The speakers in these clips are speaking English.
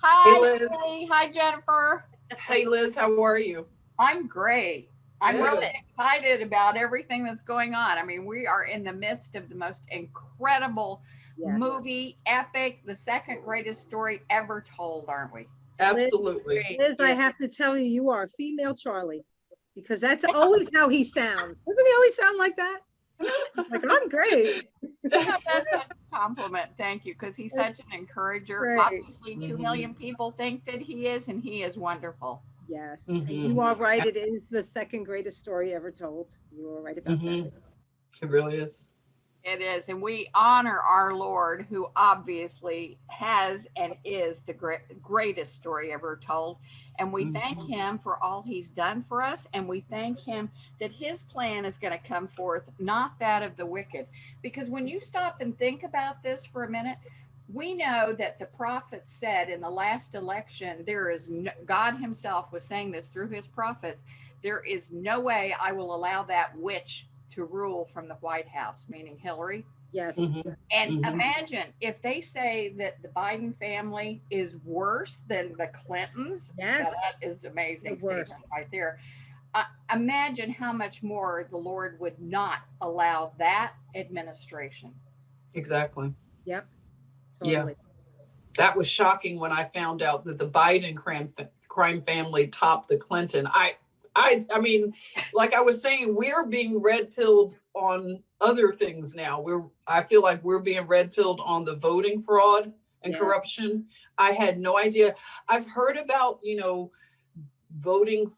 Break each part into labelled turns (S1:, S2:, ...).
S1: Hey,
S2: Hi,
S1: Liz.
S2: Julie. Hi, Jennifer.
S1: Hey, Liz, how are you?
S2: I'm great. I'm
S3: Good.
S2: really
S1: Good.
S2: excited about everything that's going on. I mean, we are in the midst of the most incredible
S3: Yes.
S2: movie, epic, the second greatest story ever told, aren't we?
S3: Liz,
S1: Absolutely.
S3: Liz,
S2: Yeah.
S3: I have to tell you, you are a female Charlie because that's always how he sounds. Doesn't he always sound like that? Like, I'm great.
S2: Yeah, that's such a compliment. Thank you, because he's
S3: That's
S2: such an encourager.
S3: great.
S2: Obviously, 2
S1: hmm
S2: million people think that he is, and he is wonderful.
S3: Yes. And
S1: hmm
S3: you are right. It is the second greatest story ever told. You are right about
S1: hmm
S3: that.
S1: It really is.
S2: It is. And we honor our Lord, who obviously has and is the greatest story ever told. And we thank
S1: hmm
S2: him for all he's done for us. And we thank him that his plan is going to come forth, not that of the wicked. Because when you stop and think about this for a minute, we know that the prophet said in the last election, there is no, God himself was saying this through his prophets, there is no way I will allow that witch to rule from the White House, meaning Hillary.
S3: Yes.
S1: hmm
S2: And
S1: hmm
S2: imagine if they say that the Biden family is worse than the Clintons. Now,
S3: Yes.
S2: that is
S3: The
S2: amazing statement
S3: worst.
S2: right there. Imagine how much more the Lord would not allow that administration.
S1: Exactly.
S3: Yep.
S1: Yeah.
S3: Totally.
S1: That was shocking when I found out that the Biden crime family topped the Clinton. I mean, like I was saying, we're being red pilled on other things now. I feel like we're being red pilled on the voting fraud and
S3: Yes.
S1: corruption. I had no idea. I've heard about, voting,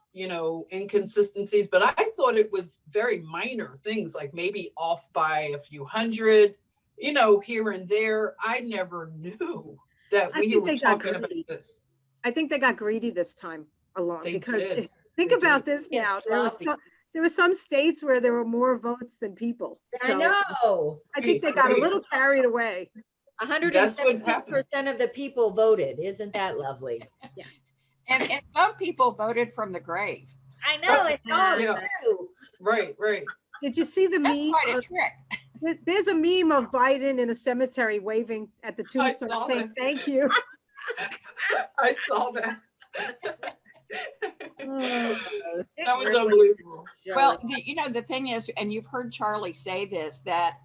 S1: inconsistencies, but I thought it was very minor things, like maybe off by a few hundred, here and there. I never knew that
S3: I
S1: we
S3: think
S1: were
S3: they got
S1: talking about
S3: greedy.
S1: this.
S3: I think they got greedy this time along
S1: They
S3: because
S1: did.
S3: think
S1: They
S3: about
S1: did.
S3: this
S4: It's
S3: now.
S4: sloppy.
S3: There were some states where there were more votes than people.
S4: I
S3: So
S4: know.
S3: I think they got a
S1: Right.
S3: little carried away.
S1: That's what happened.
S4: 117% of the people voted. Isn't that lovely?
S3: Yeah.
S2: And some people voted from the grave.
S4: I know. I saw it
S1: Yeah.
S4: too.
S1: Right.
S3: Did you see the
S2: That's
S3: meme?
S2: quite a trick.
S3: There's a meme of Biden in a cemetery waving at the
S1: I
S3: tombstone
S1: saw
S3: saying
S1: that.
S3: thank you.
S1: I saw that.
S3: Oh,
S1: That was
S3: really,
S1: unbelievable.
S2: Well,
S3: Joey.
S2: the thing is, and you've heard Charlie say this, that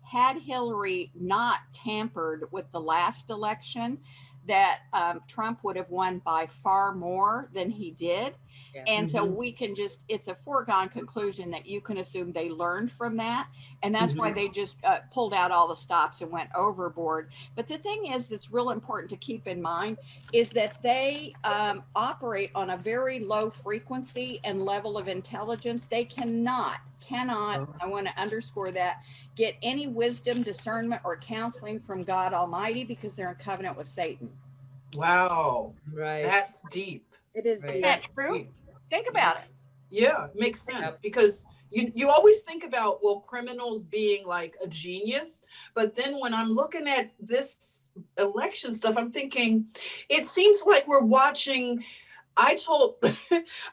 S2: had Hillary not tampered with the last election, that Trump would have won by far more than he did.
S4: Yeah.
S2: And so
S1: hmm
S2: we can just, it's a foregone conclusion that you can assume they learned from that. And that's why
S1: hmm
S2: they just pulled out all the stops and went overboard. But the thing is, that's real important to keep in mind is that they operate on a very low frequency and level of intelligence. They cannot, I want to underscore that, get any wisdom, discernment, or counseling from God Almighty because they're in covenant with Satan.
S1: Wow.
S4: Right.
S1: That's deep.
S3: It is
S4: Right.
S3: deep.
S2: Isn't that true? Think about it.
S1: Yeah, makes sense
S4: Yep.
S1: because you always think about, well, criminals being like a genius, but then when I'm looking at this election stuff, I'm thinking it seems like we're watching. I told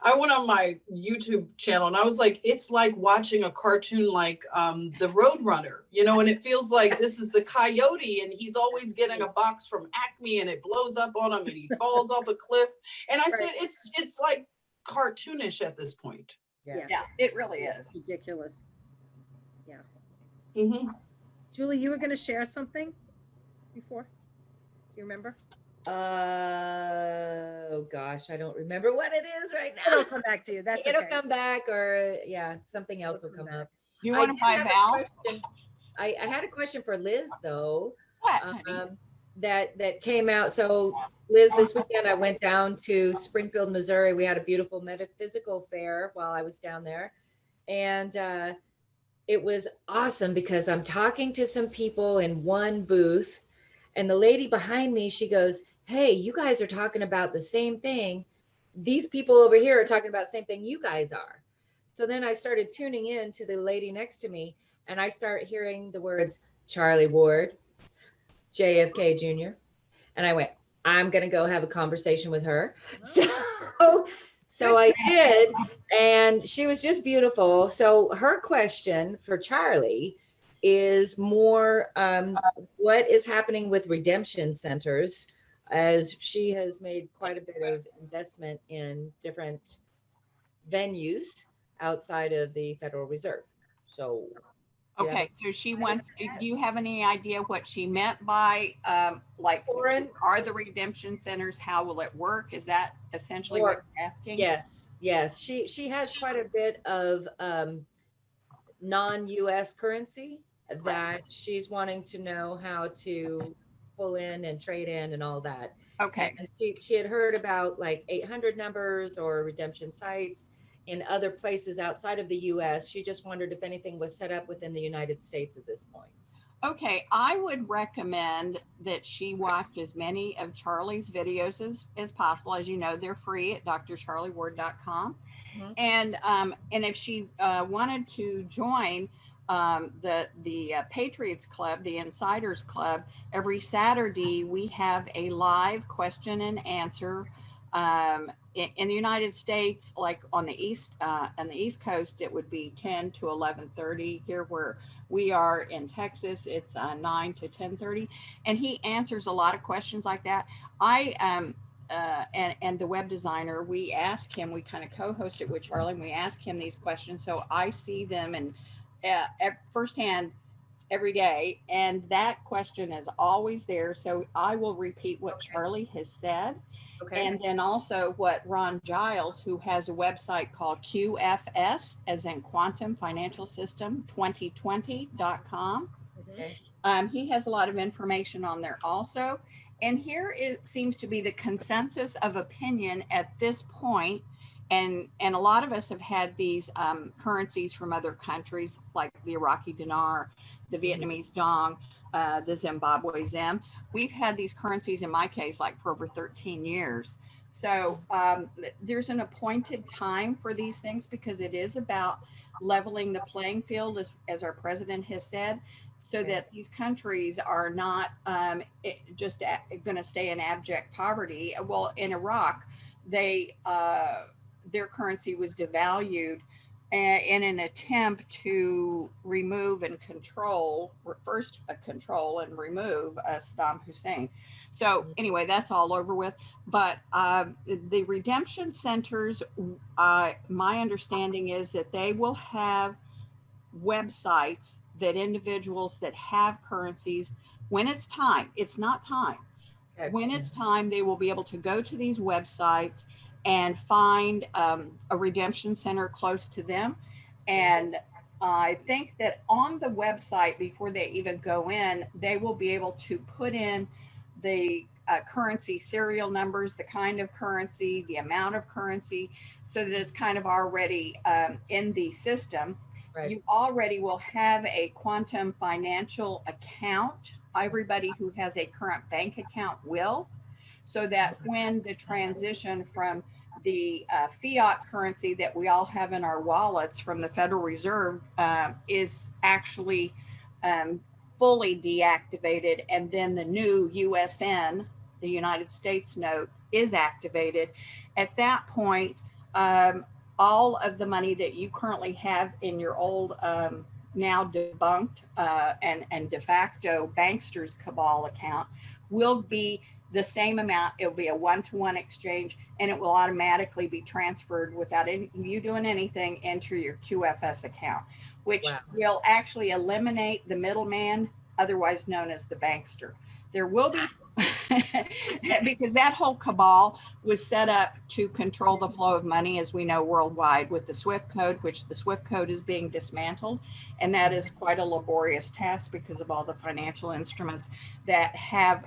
S1: I went on my YouTube channel and I was like, it's like watching a cartoon like the Roadrunner, and it feels like this is the coyote and he's always getting a box from Acme and it blows up on him and he falls off a cliff. And I said it's like cartoonish at this point.
S4: Yeah.
S2: Yeah, it really is.
S3: Ridiculous. Yeah.
S1: hmm
S3: Julie, you were going to share something before? Do you remember?
S4: Oh gosh, I don't remember what it is right
S3: It'll
S4: now.
S3: come back to you. That's
S4: It'll
S3: okay.
S4: come back, or yeah, something else
S3: It'll
S4: will
S3: come
S4: come
S3: back.
S4: up.
S2: You
S4: I
S2: want to
S4: did
S2: buy
S4: have a
S2: Val?
S4: question. I had a question for Liz though.
S2: What, honey?
S4: That came out. So Liz, this weekend I went down to Springfield, Missouri. We had a beautiful metaphysical fair while I was down there, and it was awesome because I'm talking to some people in one booth, and the lady behind me, she goes, "Hey, you guys are talking about the same thing. These people over here are talking about the same thing you guys are." So then I started tuning in to the lady next to me, and I start hearing the words Charlie Ward, JFK Jr. And I went, I'm going to go have a conversation with her. So I did, and she was just beautiful. So her question for Charlie is more what is happening with redemption centers as she has made quite a bit of investment in different venues outside of the Federal Reserve. So, do you have
S2: Okay, so she wants, do you have any idea what she meant by, like,
S4: foreign
S2: are the redemption centers, how will it work? Is that essentially what
S4: or
S2: you're asking?
S4: yes, yes. She has quite a bit of non-US currency
S2: Right.
S4: that she's wanting to know how to pull in and trade in and all that. And
S2: Okay.
S4: she had heard about like 800 numbers or redemption sites in other places outside of the US. She just wondered if anything was set up within the United States at this point.
S2: Okay, I would recommend that she watch as many of Charlie's videos as possible. As you know, they're free at drcharlieward.com.
S4: Mhm.
S2: And if she wanted to join the Patriots Club, the Insiders Club, every Saturday we have a live question and answer. In the United States, like on the East Coast, it would be 10 to 11:30. Here where we are in Texas, it's 9 to 10:30, and he answers a lot of questions like that. I and the web designer, we ask him, we kind of co-host it with Charlie, and we ask him these questions, so I see them and firsthand every day, and that question is always there. So I will repeat what
S4: Okay.
S2: Charlie has said,
S4: Okay.
S2: and then also what Ron Giles, who has a website called QFS, as in Quantum Financial System 2020.com.
S4: Okay.
S2: He has a lot of information on there also. And here it seems to be the consensus of opinion at this point. And a lot of us have had these currencies from other countries, like the Iraqi dinar, the
S4: Mhm.
S2: Vietnamese dong, the Zimbabwe zim. We've had these currencies, in my case, like for over 13 years. So there's an appointed time for these things because it is about leveling the playing field, as our president has said, so
S4: Okay.
S2: that these countries are not just going to stay in abject poverty. Well, in Iraq, they their currency was devalued in an attempt to remove and control, first control and remove Saddam Hussein. So anyway, that's all over with. But the redemption centers, my understanding is that they will have websites that individuals that have currencies, when it's time, it's not time.
S4: Okay.
S2: When it's time, they will be able to go to these websites and find a redemption center close to them. And I think that on the website, before they even go in, they will be able to put in the currency serial numbers, the kind of currency, the amount of currency, so that it's kind of already in the system.
S4: Right.
S2: You already will have a quantum financial account. Everybody who has a current bank account will, so that when the transition from the fiat currency that we all have in our wallets from the Federal Reserve is actually um, fully deactivated, and then the new USN, the United States note, is activated. At that point, um, all of the money that you currently have in your old, now debunked and de facto banksters cabal account will be the same amount. It'll be a one-to-one exchange, and it will automatically be transferred without you doing anything into your QFS account, which
S4: Wow.
S2: will actually eliminate the middleman, otherwise known as the bankster. There will be because that whole cabal was set up to control the flow of money, as we know, worldwide, with the SWIFT code, which the SWIFT code is being dismantled. And that is quite a laborious task because of all the financial instruments that have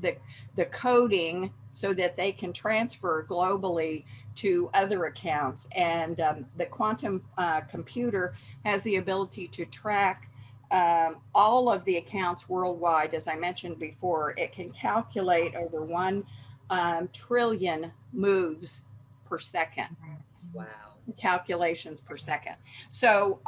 S2: the coding so that they can transfer globally to other accounts. And the quantum computer has the ability to track all of the accounts worldwide. As I mentioned before, it can calculate over 1 trillion moves per second.
S4: Wow.
S2: Calculations per second. So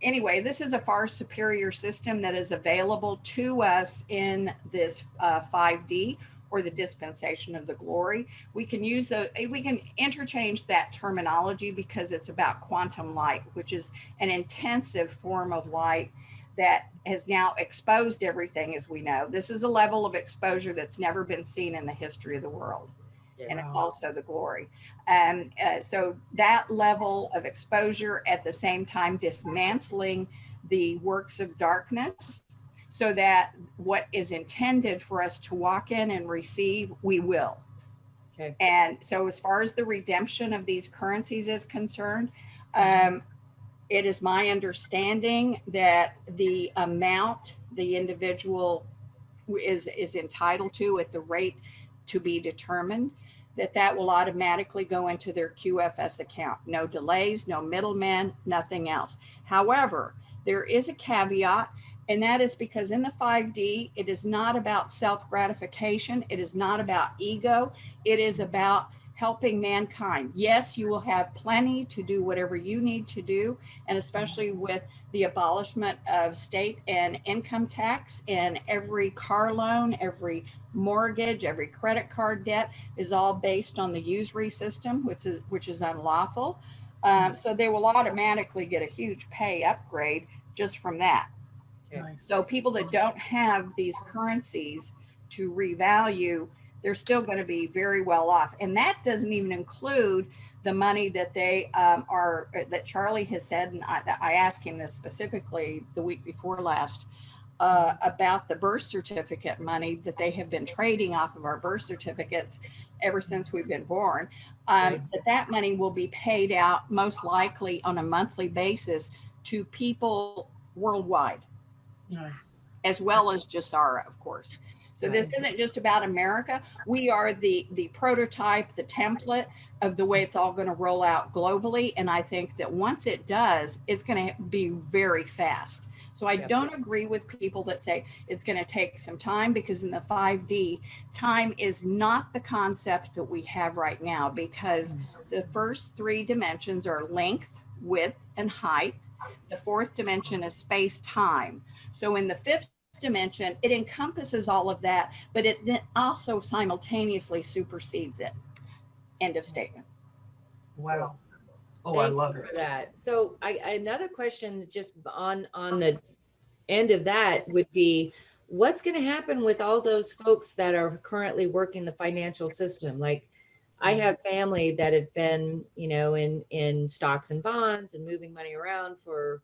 S2: anyway, this is a far superior system that is available to us in this 5D, or the dispensation of the glory. We can interchange that terminology because it's about quantum light, which is an intensive form of light that has now exposed everything as we know. This is a level of exposure that's never been seen in the history of the world.
S4: Yes.
S2: And it's also the glory. So that level of exposure, at the same time dismantling the works of darkness, so that what is intended for us to walk in and receive, we will.
S4: Okay.
S2: And so as far as the redemption of these currencies is concerned, it is my understanding that the amount the individual is entitled to at the rate to be determined, that will automatically go into their QFS account. No delays, no middlemen, nothing else. However, there is a caveat, and that is because in the 5D, it is not about self-gratification. It is not about ego. It is about helping mankind. Yes, you will have plenty to do whatever you need to do, and especially with the abolishment of state and income tax, and every car loan, every mortgage, every credit card debt is all based on the usury system, which is unlawful. So they will automatically get a huge pay upgrade just from that.
S4: Okay.
S2: So people that don't have these currencies to revalue, they're still going to be very well off. And that doesn't even include the money that they that Charlie has said, and I asked him this specifically the week before last, about the birth certificate money that they have been trading off of our birth certificates ever since we've been born. That money will be paid out most likely on a monthly basis to people worldwide.
S1: Nice.
S2: As well as Jasara, of course. So this isn't just about America. We are the prototype, the template of the way it's all going to roll out globally. And I think that once it does, it's going to be very fast. So I don't agree with people that say it's going to take some time, because in the 5D, time is not the concept that we have right now, because the first three dimensions are length, width, and height. The fourth dimension is space time. So in the fifth dimension, it encompasses all of that, but it then also simultaneously supersedes it. End of statement.
S1: Wow. Oh,
S4: Thank
S1: I love
S4: you
S1: it.
S4: for that. So another question just on the end of that would be, what's going to happen with all those folks that are currently working the financial system? Like, I have family that have been, in stocks and bonds and moving money around for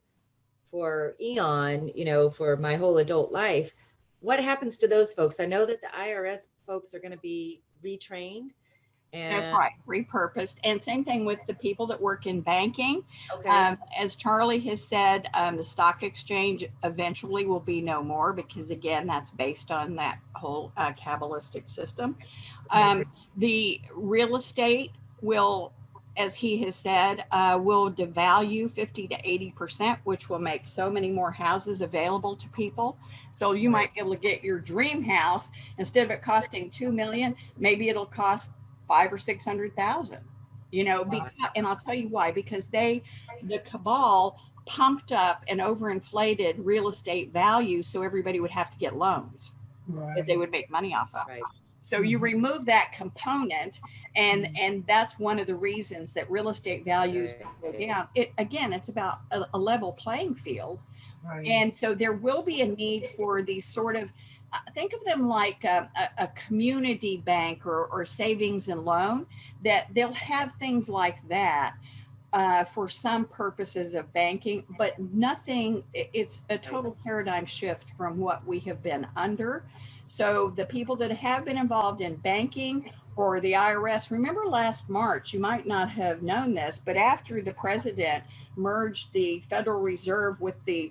S4: eon, for my whole adult life. What happens to those folks? I know that the IRS folks are going to be retrained.
S2: That's
S4: And
S2: right, repurposed. And same thing with the people that work in banking.
S4: okay.
S2: As Charlie has said, the stock exchange eventually will be no more, because again, that's based on that whole Kabbalistic system. The real estate will, as he has said, will devalue 50 to 80%, which will make so many more houses available to people. So you might be able to get your dream house, instead of it costing 2 million, maybe it'll cost 500,000 or 600,000, because, and I'll tell you why, because the cabal pumped up and overinflated real estate value, so everybody would have to get loans that they would make money off of.
S4: Right.
S2: So you remove that component, and that's one of the reasons that real estate values go down. It's about a level playing field. And so there will be a need for these sort of, think of them like a community bank or savings and loan, that they'll have things like that for some purposes of banking, but nothing, it's a total paradigm shift from what we have been under. So the people that have been involved in banking or the IRS, remember last March, you might not have known this, but after the president merged the Federal Reserve with the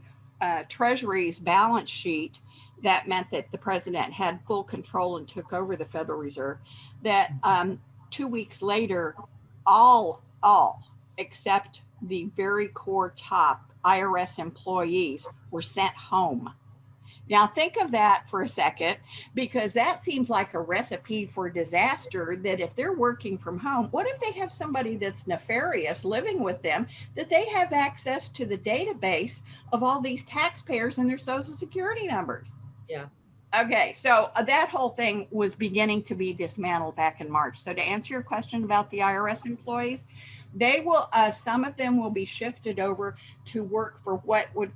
S2: Treasury's balance sheet, that meant that the president had full control and took over the Federal Reserve, that 2 weeks later, all except the very core top IRS employees were sent home. Now think of that for a second, because that seems like a recipe for disaster, that if they're working from home, what if they have somebody that's nefarious living with them, that they have access to the database of all these taxpayers and their social security numbers?
S4: Yeah.
S2: Okay, so that whole thing was beginning to be dismantled back in March. So to answer your question about the IRS employees, they will, some of them will be shifted over to work for what would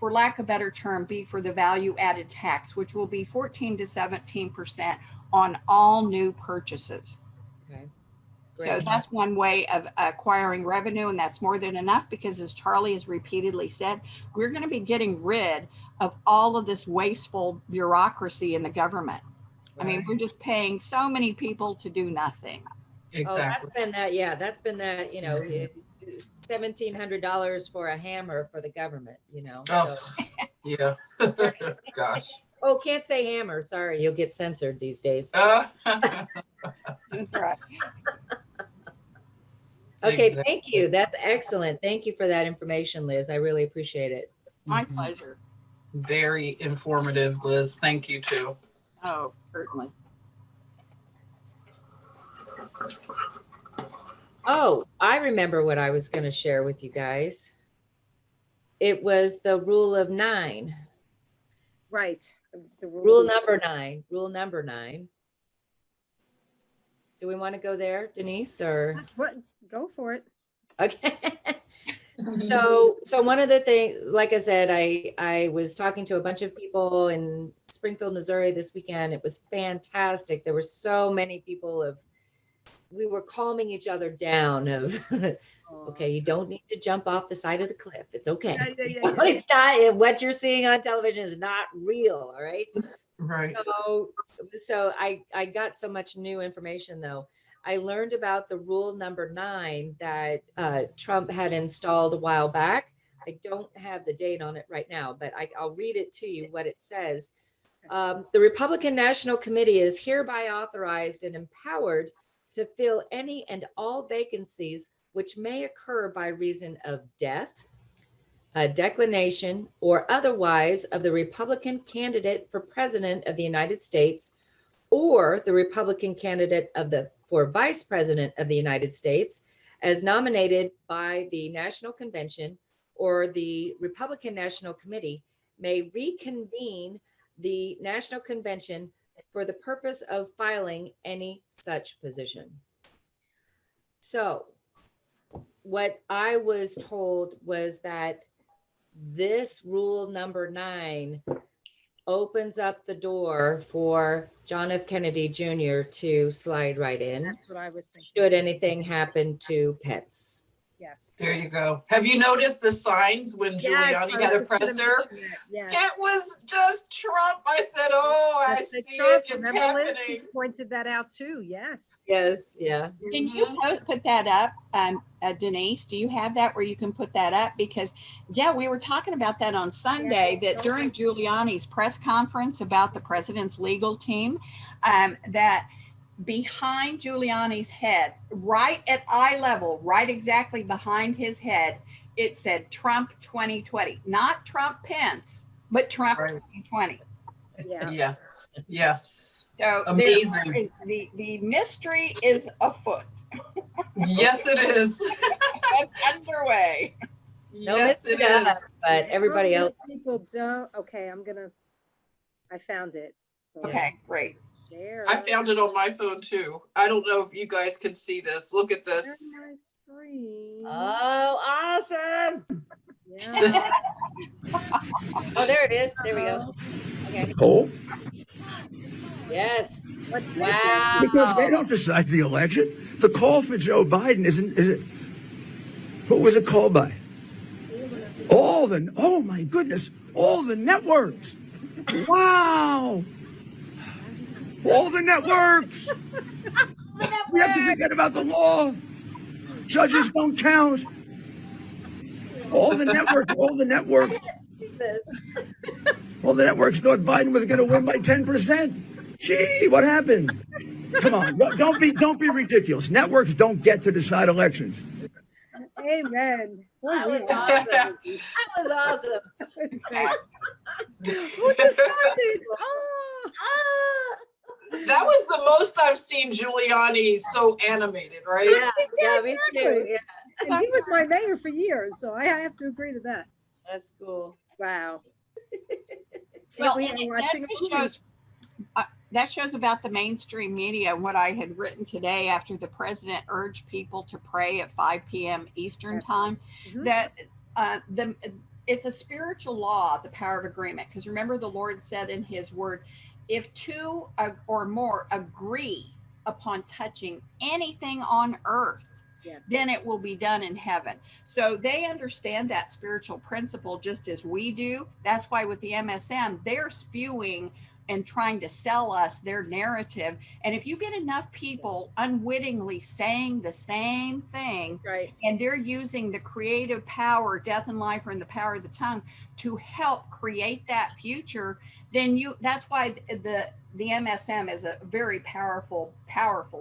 S2: for lack of a better term, be for the value added tax, which will be 14 to 17% on all new purchases.
S4: Okay.
S2: So
S4: Great.
S2: that's one way of acquiring revenue, and that's more than enough because, as Charlie has repeatedly said, we're going to be getting rid of all of this wasteful bureaucracy in the government. I mean,
S4: Right.
S2: we're just paying so many people to do nothing.
S1: Exactly.
S4: Oh, that's been that, yeah, that's been that, you know, $1,700 for a hammer for the government, you know,
S1: Oh,
S4: so.
S1: yeah. Gosh.
S4: Oh, can't say hammer, sorry, you'll get censored these days.
S2: That's right.
S4: Okay,
S1: Exactly.
S4: thank you, that's excellent. Thank you for that information, Liz, I really appreciate it.
S2: My
S1: Mhm.
S2: pleasure.
S1: Very informative, Liz. Thank you too.
S2: Oh, certainly.
S4: Oh, I remember what I was going to share with you guys. It was the rule of 9.
S3: Right. The
S4: Rule number 9. Rule number 9. Do we want to go there, Denise, or?
S3: What? Go for it.
S4: Okay. So one of the things, like I said, I was talking to a bunch of people in Springfield, Missouri this weekend. It was fantastic. There were so many people we were calming each other down of, okay, you don't need to jump off the side of the cliff. It's okay.
S3: Yeah.
S4: It's not, what you're seeing on television is not real, all right?
S1: Right.
S4: So I got so much new information though. I learned about the rule number 9 that Trump had installed a while back. I don't have the date on it right now, but I'll read it to you what it says. The Republican National Committee is hereby authorized and empowered to fill any and all vacancies which may occur by reason of death, a declination, or otherwise of the Republican candidate for President of the United States, or the Republican candidate for Vice President of the United States, as nominated by the National Convention or the Republican National Committee, may reconvene the National Convention for the purpose of filing any such position. So what I was told was that this rule number 9 opens up the door for John F. Kennedy Jr. to slide right in.
S3: That's what I was thinking.
S4: Should anything happen to Pence.
S3: Yes.
S1: There you go. Have you noticed the signs when Giuliani had a presser?
S3: Yes.
S1: It was just Trump. I said, oh, I
S3: That's
S1: see
S3: Trump.
S1: it. It's
S3: Remember, Liz,
S1: happening.
S3: you pointed that out too. Yes.
S4: Yes, yeah.
S2: Can you put that up, Denise? Do you have that where you can put that up? Because, yeah, we were talking about that on Sunday, that during Giuliani's press conference about the president's legal team, that behind Giuliani's head, right at eye level, right exactly behind his head, it said Trump 2020, not Trump Pence, but Trump 2020.
S3: Yeah.
S1: Yes. Yes.
S2: So
S1: amazing.
S2: The mystery is afoot.
S1: Yes, it is.
S2: It's underway.
S4: No
S1: Yes,
S4: mystery
S1: it
S4: to
S1: is.
S4: us, but everybody else.
S3: People don't. Okay, I found it. So
S2: Okay, great.
S3: share.
S1: I found it on my phone too. I don't know if you guys can see this. Look at this.
S3: Share my screen.
S4: Oh, awesome.
S3: Yeah.
S4: Oh, there it is. There we go. Okay.
S5: Poll?
S4: Yes.
S3: What's
S4: Wow.
S5: Because they don't decide the election. The call for Joe Biden is it? Who was it called by? Oh my goodness, all the networks. Wow. All the networks. We have to forget about the law. Judges don't count. All the networks thought Biden was going to win by 10%. Gee, what happened? Come on, don't be ridiculous. Networks don't get to decide elections.
S3: Amen.
S4: That was awesome. That was awesome.
S3: That's great. Who decided? Oh.
S1: That was the most I've seen Giuliani so animated, right?
S4: Yeah, me too. Yeah,
S3: And he was my mayor for years, so I have to agree to that.
S4: that's cool.
S3: Wow.
S2: Well,
S3: we
S2: and
S3: are watching a movie.
S2: that shows about the mainstream media. What I had written today after the president urged people to pray at 5 p.m. Eastern
S3: Yes.
S2: time,
S3: Mhm.
S2: that it's a spiritual law, the power of agreement. Because remember, the Lord said in his word, if two or more agree upon touching anything on earth,
S3: Yes.
S2: then it will be done in heaven. So they understand that spiritual principle just as we do. That's why with the MSM, they're spewing and trying to sell us their narrative. And if you get enough people unwittingly saying the same thing,
S3: Right.
S2: and they're using the creative power, death and life are in the power of the tongue, to help create that future, then that's why the MSM is a very powerful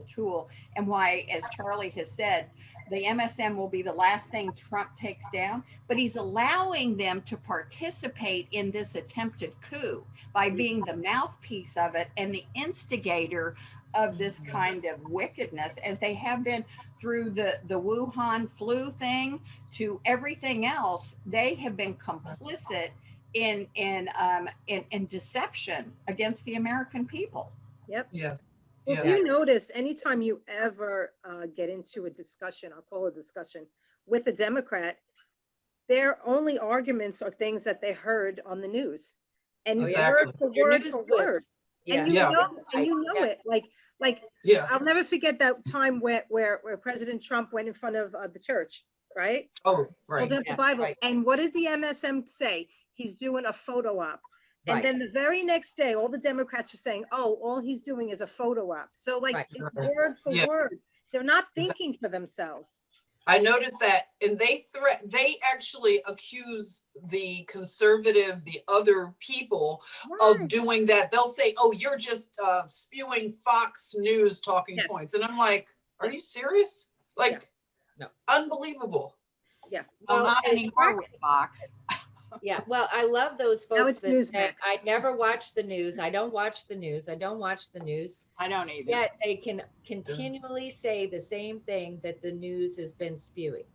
S2: tool, and why, as Charlie has said, the MSM will be the last thing Trump takes down, but he's allowing them to participate in this attempted coup by being the mouthpiece of it and the instigator of this kind of wickedness, as they have been through the Wuhan flu thing to everything else. They have been complicit in deception against the American people.
S3: Yep.
S1: Yeah.
S3: Well, if you notice, anytime you ever get into a discussion, I'll call it a discussion, with a Democrat, their only arguments are things that they heard on the news, and
S1: Exactly.
S3: word for
S4: Your
S3: word
S4: news
S3: for word.
S4: clips.
S3: And you
S1: Yeah.
S3: know, and you know it. Like
S1: Yeah.
S3: I'll never forget that time where President Trump went in front of the church, right?
S1: Oh, right.
S3: Holding up the
S4: Yeah,
S3: Bible.
S4: right.
S3: And what did the MSM say? He's doing a photo op. And
S4: Right.
S3: then the very next day, all the Democrats were saying, oh, all he's doing is a photo op. So like
S4: Right.
S3: it's word for
S1: Yeah.
S3: word. They're not thinking for themselves.
S1: I noticed that, and they actually accuse the conservative, the other people of
S3: Right.
S1: doing that. They'll say, oh, you're just spewing Fox News talking
S3: Yes.
S1: points. And I'm like, are you serious? Like,
S4: No.
S1: Unbelievable.
S3: Yeah.
S2: Well, not
S4: it's
S2: anymore with Fox.
S4: Yeah, well, I love those
S3: Now
S4: folks
S3: it's
S4: that say,
S3: Newsmax.
S4: I never watch the news. I don't watch the news. I don't watch the news.
S2: I don't either.
S4: Yet they can continually say the same thing that the news has been spewing.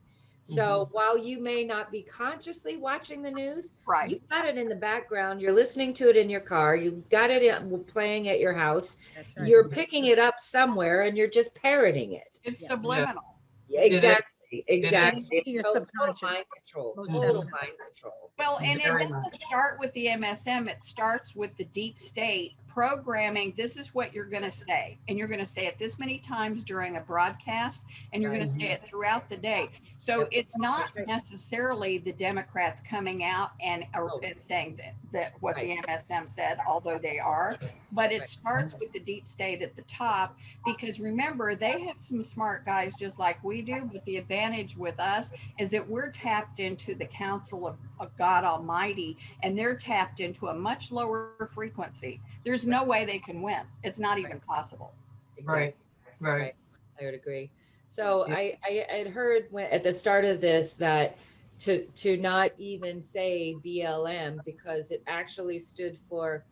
S4: So while you may not be consciously watching the news,
S2: Right.
S4: you've got it in the background. You're listening to it in your car. You've got it playing at your house.
S3: That's right.
S4: You're picking it up somewhere and you're just parroting it.
S2: It's
S3: Yeah.
S2: subliminal.
S4: Yeah, exactly.
S3: Getting
S4: Exactly.
S3: to your
S4: Total
S3: subconscious.
S4: mind control.
S3: Most
S4: Total
S3: definitely.
S4: mind control.
S2: Well, and it
S1: Very
S2: doesn't
S1: much.
S2: start with the MSM. It starts with the deep state programming. This is what you're going to say. And you're going to say it this many times during a broadcast, and you're going to say it throughout the day. So
S4: Yep.
S2: it's not necessarily the Democrats coming out and saying that what the MSM said, although they are, but it starts with the deep state at the top, because remember, they have some smart guys just like we do, but the advantage with us is that we're tapped into the counsel of God Almighty, and they're tapped into a much lower frequency. There's no way they can win. It's not even possible.
S1: Right. Right.
S4: I would agree. So I had heard at the start of this that to not even say BLM, because it actually stood for,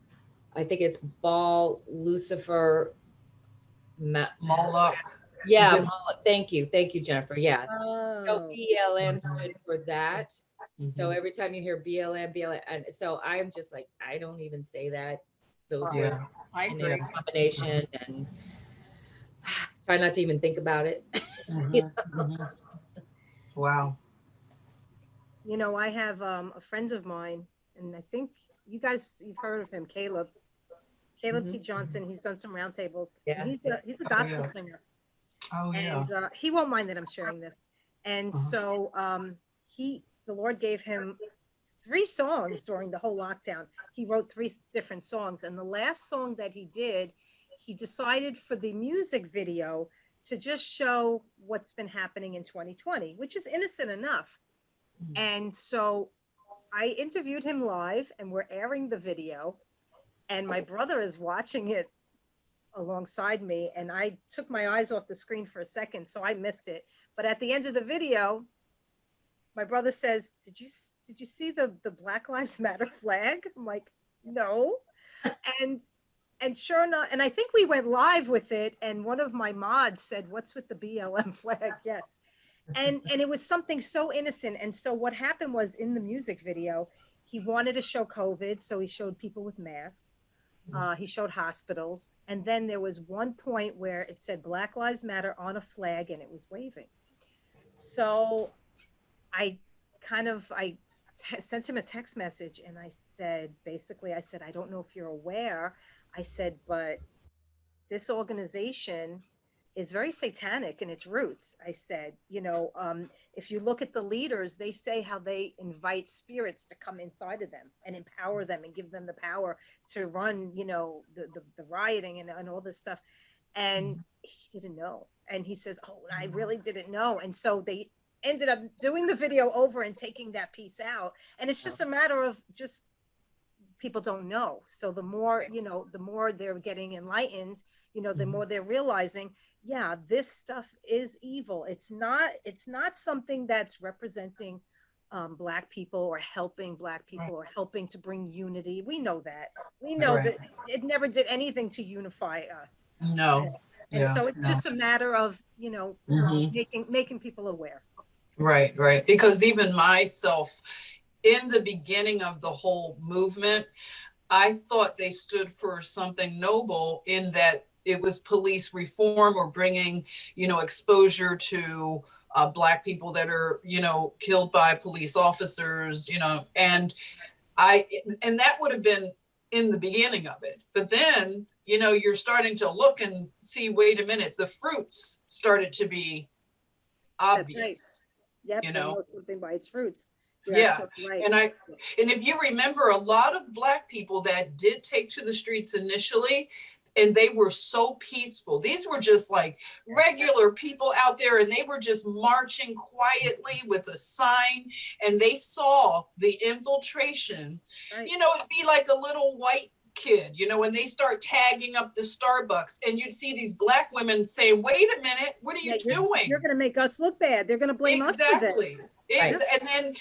S4: I think it's Baal, Lucifer,
S1: Moloch.
S4: yeah,
S1: Is it-
S4: Moloch. Thank you, Jennifer. Yeah. So
S3: Oh.
S4: BLM stood for that. So
S1: Mhm.
S4: every time you hear BLM, and so I'm just like, I don't even say that. Those words
S1: Yeah.
S2: I
S4: in
S2: agree.
S4: their combination, and try not to even think about it.
S1: Wow.
S3: You know, I have a friend of mine, and I think you've heard of him, Caleb T. Johnson. He's done some roundtables.
S4: Yeah,
S3: He's a gospel singer.
S1: Oh, yeah.
S3: And he won't mind that I'm sharing this. And so the Lord gave him 3 songs during the whole lockdown. He wrote 3 different songs. And the last song that he did, he decided for the music video to just show what's been happening in 2020, which is innocent enough. And so I interviewed him live, and we're airing the video. And my brother is watching it alongside me, and I took my eyes off the screen for a second, so I missed it. But at the end of the video, my brother says, did you see the Black Lives Matter flag? I'm like, no. And sure enough, and I think we went live with it, and one of my mods said, what's with the BLM flag? Yes. And it was something so innocent. And so what happened was, in the music video, he wanted to show COVID, so he showed people with masks. He showed hospitals. And then there was one point where it said Black Lives Matter on a flag, and it was waving. So I sent him a text message, and I said, basically, I said, I don't know if you're aware. I said, but this organization is very satanic in its roots. I said, if you look at the leaders, they say how they invite spirits to come inside of them and empower them and give them the power to run, the rioting and all this stuff. And he didn't know. And he says, oh, I really didn't know. And so they ended up doing the video over and taking that piece out. And it's just a matter of just people don't know. So the more, the more they're getting enlightened, the more they're realizing, yeah, this stuff is evil. It's not something that's representing Black people or helping Black people or helping to bring unity. We know that. We know that it never did anything to unify us.
S1: No.
S3: And so it's just a matter of, making people aware.
S1: Right, right. Because even myself, in the beginning of the whole movement, I thought they stood for something noble in that it was police reform or bringing, exposure to Black people that are, killed by police officers, and that would have been in the beginning of it. But then, you're starting to look and see, wait a minute, the fruits started to be obvious.
S3: Yep, know something by its fruits.
S1: You're right. And if you remember, a lot of Black people that did take to the streets initially, and they were so peaceful. These were just like regular people out there, and they were just marching quietly with a sign, and they saw the infiltration. Right. It'd be like a little white kid, when they start tagging up the Starbucks, and you'd see these Black women saying, wait a minute, what are you doing?
S3: You're going to make us look bad. They're going to blame us for this.
S1: Right.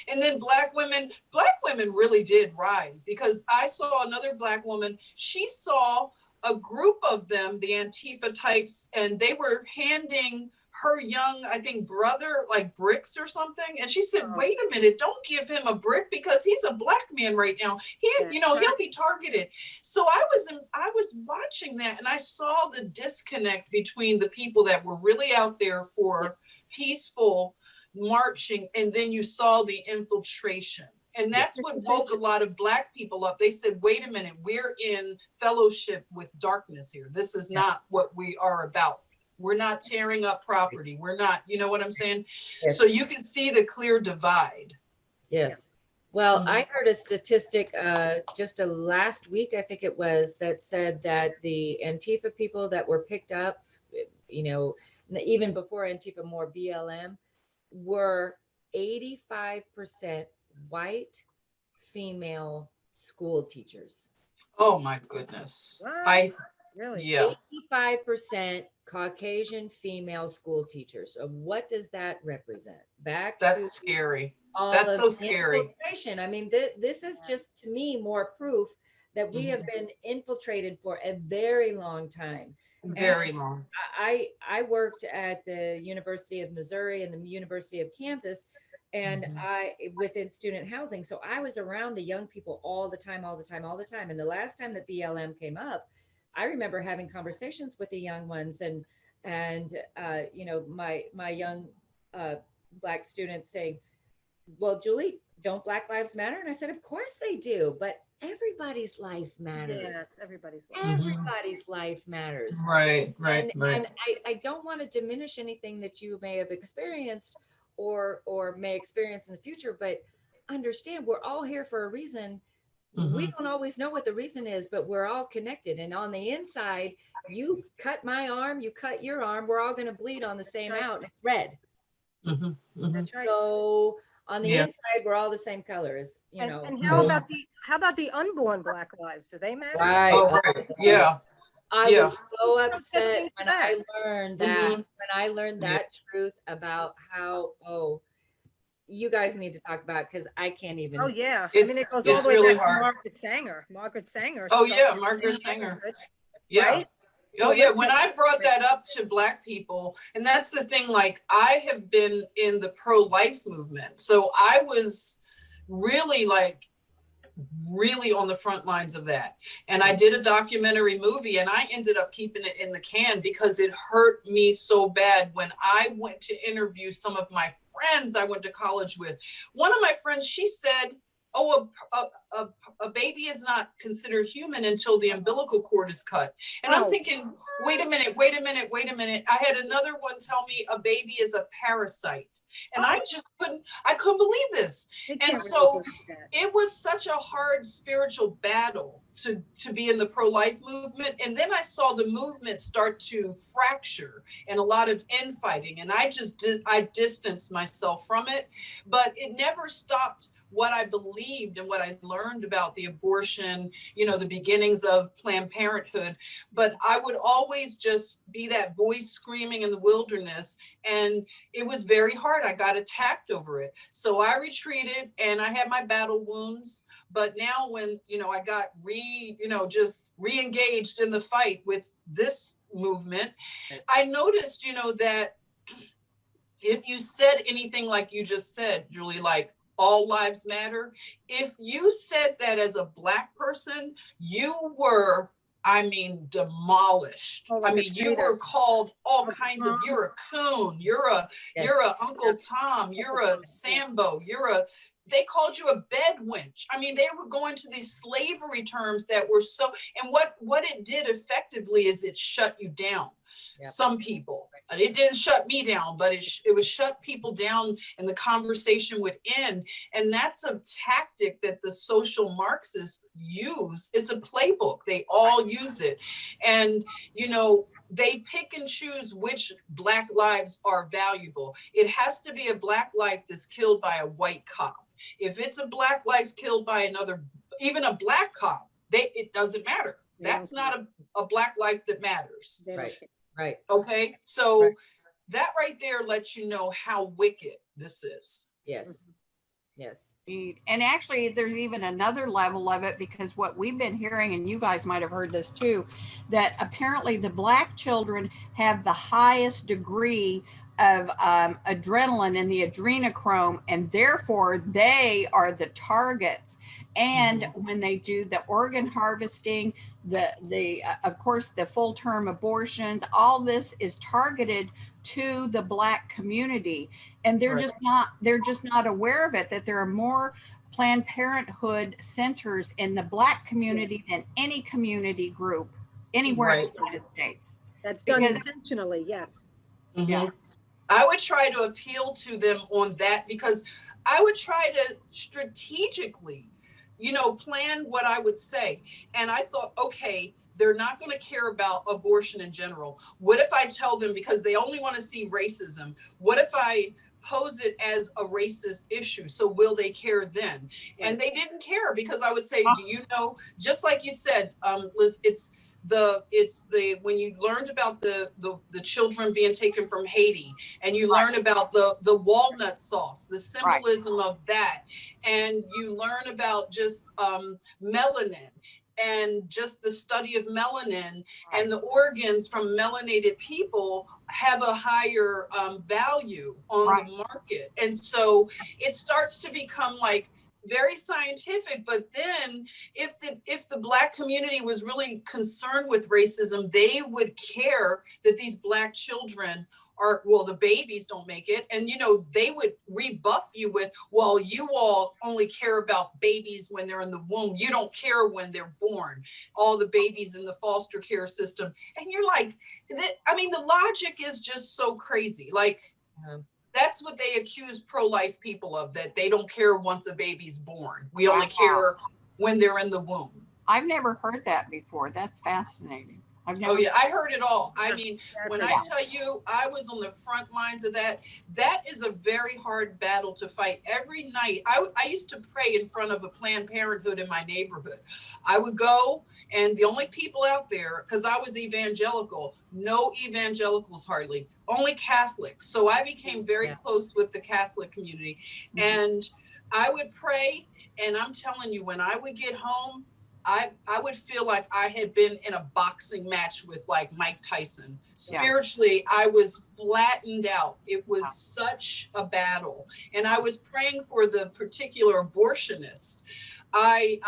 S1: And then Black women really did rise, because I saw another Black woman. She saw a group of them, the Antifa types, and they were handing her young, I think, brother like bricks or something. And she said, wait a minute, don't give him a brick, because he's a Black man right now. He'll be targeted. So I was watching that, and I saw the disconnect between the people that were really out there for peaceful marching, and then you saw the infiltration. And that's what woke a lot of Black people up. They said, wait a minute, we're in fellowship with darkness here. This is not what we are about. We're not tearing up property. We're not, you know what I'm saying? Yes. So you can see the clear divide.
S4: Yes. Well, I heard a statistic just last week, I think it was, that said that the Antifa people that were picked up, even before Antifa, more BLM, were 85% white female school teachers.
S1: Oh my goodness.
S3: What? Really?
S1: Yeah.
S4: 85% Caucasian female school teachers. So what does that represent?
S1: That's scary. That's so scary.
S4: I mean, this is just, to me, more proof that we have been infiltrated for a very long time.
S1: Very long.
S4: I worked at the University of Missouri and the University of Kansas, and within student housing. So I was around the young people all the time. And the last time that BLM came up, I remember having conversations with the young ones, and my young Black students saying, well, Julie, don't Black Lives Matter? And I said, of course they do, but everybody's life matters.
S3: Yes, everybody's
S4: life matters.
S1: Right.
S4: And I don't want to diminish anything that you may have experienced or may experience in the future, but understand we're all here for a reason. We don't always know what the reason is, but we're all connected. And on the inside, you cut my arm, you cut your arm, we're all going to bleed on the same out, and it's red.
S3: That's right.
S4: So on the inside, we're all the same colors,
S3: And how about the unborn Black lives? Do they matter?
S4: Right.
S1: Oh, right. Yeah.
S4: I was so upset when I learned that. When I learned that truth about how, you guys need to talk about it, because I can't even.
S3: Oh yeah, I mean, it goes all the way
S1: really
S3: back
S1: hard.
S3: to Margaret Sanger.
S1: Oh yeah, Margaret Sanger. Yeah.
S3: Right?
S1: Oh yeah, when I brought that up to Black people, and that's the thing, like, I have been in the pro-life movement, so I was really like really on the front lines of that. And I did a documentary movie, and I ended up keeping it in the can because it hurt me so bad when I went to interview some of my friends I went to college with. One of my friends, she said, oh, a baby is not considered human until the umbilical cord is cut. And I'm thinking, wait a minute. I had another one tell me a baby is a parasite. And I couldn't believe this. And so it was such a hard spiritual battle to be in the pro-life movement. And then I saw the movement start to fracture and a lot of infighting. And I distanced myself from it, but it never stopped what I believed and what I learned about the abortion, the beginnings of Planned Parenthood. But I would always just be that voice screaming in the wilderness. And it was very hard. I got attacked over it. So I retreated and I had my battle wounds. But now when, I got just re-engaged in the fight with this movement, I noticed, that if you said anything like you just said, Julie, like, all lives matter. If you said that as a Black person, you were, demolished. You were called all kinds of, you're a coon, you're a Uncle Tom, you're a Sambo, they called you a bed wench. They were going to these slavery terms that were so, and what it did effectively is it shut you down. Yep. Some people, it didn't shut me down, but it would shut people down and the conversation would end. And that's a tactic that the social Marxists use. It's a playbook. They all use it. And, they pick and choose which Black lives are valuable. It has to be a Black life that's killed by a white cop. If it's a Black life killed by another, even a Black cop, it doesn't matter. That's not a Black life that matters.
S4: Right.
S1: Okay. So that right there lets you know how wicked this is.
S4: Yes. Yes.
S2: And actually, there's even another level of it, because what we've been hearing, and you guys might have heard this too, that apparently the Black children have the highest degree of adrenaline in the adrenochrome, and therefore they are the targets. And when they do the organ harvesting, the of course the full-term abortions, all this is targeted to the Black community, and they're just not aware of it, that there are more Planned Parenthood centers in the Black community than any community group anywhere in the United States.
S3: That's done intentionally. Yes.
S2: Yeah.
S1: I would try to appeal to them on that, because I would try to strategically, plan what I would say. And I thought, okay, they're not going to care about abortion in general. What if I tell them, because they only want to see racism, what if I pose it as a racist issue? So will they care then? And they didn't care, because I would say, do you know, just like you said, Liz, it's when you learned about the children being taken from Haiti, and you learn about the walnut sauce, the symbolism of that, and you learn about just melanin, and just the study of melanin, and the organs from melanated people have a higher value on the market. And so it starts to become like very scientific. But then if the Black community was really concerned with racism, they would care that these Black children the babies don't make it. And, they would rebuff you with, well, you all only care about babies when they're in the womb. You don't care when they're born, all the babies in the foster care system. And you're like, the logic is just so crazy. Like, that's what they accuse pro-life people of, that they don't care once a baby's born. We only care when they're in the womb.
S2: I've never heard that before. That's fascinating.
S1: Oh yeah, I heard it all. When I tell you I was on the front lines of that is a very hard battle to fight. Every night, I used to pray in front of a Planned Parenthood in my neighborhood. I would go, and the only people out there, because I was evangelical, no evangelicals hardly, only Catholics. So I became very close with the Catholic community. And I would pray, and I'm telling you, when I would get home, I would feel like I had been in a boxing match with like Mike Tyson. Spiritually, I was flattened out. It was such a battle. And I was praying for the particular abortionist. I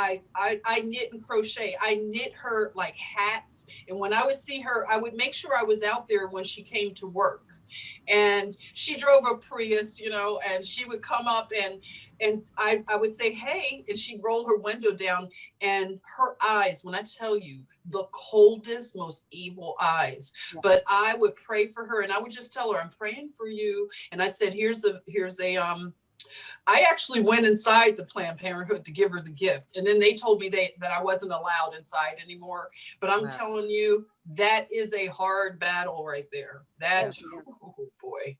S1: knit and crochet. I knit her like hats. And when I would see her, I would make sure I was out there when she came to work. And she drove a Prius, you know, and she would come up and I would say, hey, and she'd roll her window down, and her eyes, when I tell you, the coldest, most evil eyes.
S2: Yeah.
S1: But I would pray for her, and I would just tell her, I'm praying for you. And I said, here's a I actually went inside the Planned Parenthood to give her the gift. And then they told me that I wasn't allowed inside anymore. But I'm
S4: Wow.
S1: telling you, that is a hard battle right there. That,
S2: Yeah.
S1: oh boy.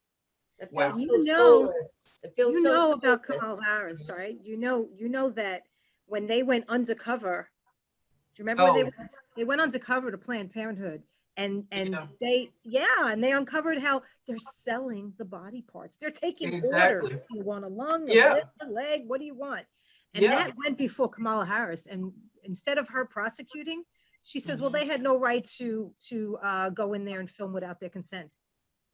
S4: It
S1: Wow.
S4: feels so
S3: You know-
S4: soulless. It feels
S3: You
S4: so
S3: know about
S4: soulless.
S3: Kamala Harris, right? You know that when they went undercover, do you remember when
S1: Oh.
S3: they went undercover to Planned Parenthood and
S1: Yeah.
S3: and they uncovered how they're selling the body parts. They're taking
S1: Exactly.
S3: orders. Do you want a lung, a
S1: Yeah.
S3: liver, a leg? What do you want? And
S1: Yeah.
S3: that went before Kamala Harris. And instead of her prosecuting, she says, well,
S1: Mhm.
S3: they had no right to go in there and film without their consent,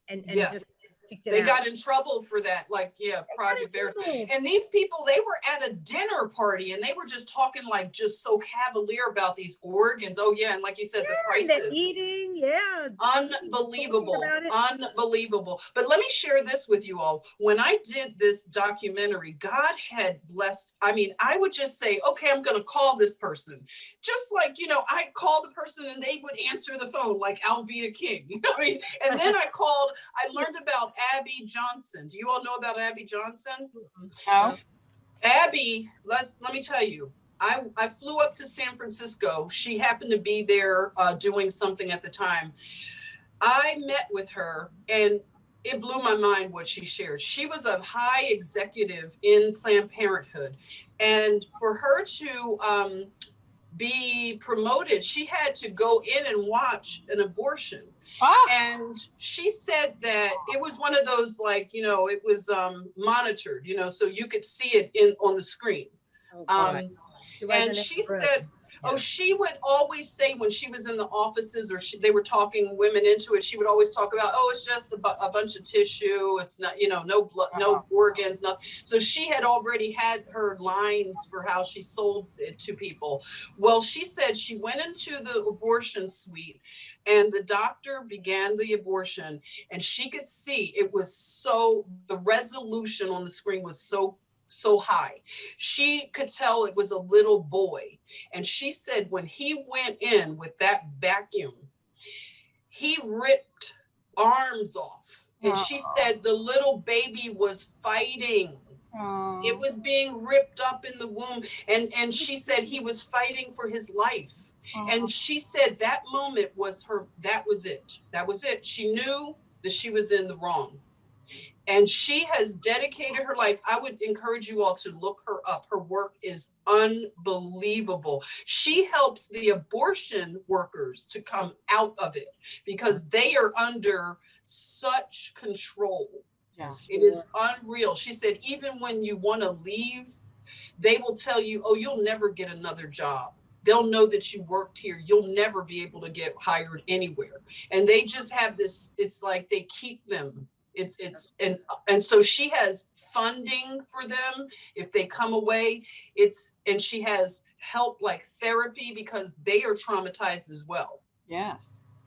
S3: and
S1: Yes.
S3: just kicked it
S1: They
S3: out.
S1: got in trouble for that. Like, yeah, Project Bear. And these people, they were at a dinner party and they were just talking like just so cavalier about these organs. Oh yeah, and like you said, the
S3: And they're
S1: prices.
S3: eating, yeah.
S1: Unbelievable.
S3: Talking about it.
S1: Unbelievable. But let me share this with you all. When I did this documentary, God had blessed. I mean, I would just say, okay, I'm going to call this person. Just like, you know, I call the person and they would answer the phone like Alveda King. I mean, and then I learned about Abby Johnson. Do you all know about Abby Johnson?
S2: No.
S1: Abby, let me tell you, I flew up to San Francisco. She happened to be there doing something at the time. I met with her and it blew my mind what she shared. She was a high executive in Planned Parenthood. And for her to be promoted, she had to go in and watch an abortion.
S2: Ah,
S1: And she said that it was one of those, like, you know, it was monitored, you know, so you could see it on the screen.
S3: Oh,
S4: Right. She wasn't
S1: And
S4: in
S1: she
S4: the room.
S1: said,
S4: Yeah.
S1: oh, she would always say when she was in the offices or they were talking women into it, she would always talk about, oh, it's just a bunch of tissue. It's not, you know, no blood, no organs, nothing. So she had already had her lines for how she sold it to people. Well, she said she went into the abortion suite and the doctor began the abortion and she could see it was the resolution on the screen was so high. She could tell it was a little boy. And she said when he went in with that vacuum, he ripped arms off. And she said the little baby was fighting. It was being ripped up in the womb. And she said he was fighting for his life. And she said that moment was that was it. That was it. She knew that she was in the wrong. And she has dedicated her life. I would encourage you all to look her up. Her work is unbelievable. She helps the abortion workers to come out of it because they are under such control.
S2: yeah.
S1: It is unreal. She said, even when you want to leave, they will tell you, oh, you'll never get another job. They'll know that you worked here. You'll never be able to get hired anywhere. And they just have this, it's like they keep them. And so she has funding for them if they come away. And she has help like therapy because they are traumatized as well.
S2: Yes.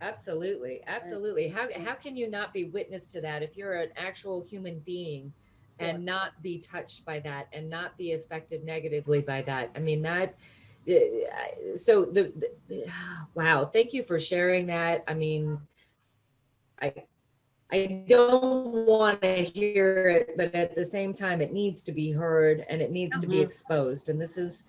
S4: Absolutely. Absolutely. How can you not be witness to that if you're an actual human being and not be touched by that and not be affected negatively by that? I mean, so wow, thank you for sharing that. I mean, I don't want to hear it, but at the same time, it needs to be heard and it needs to be exposed. And this is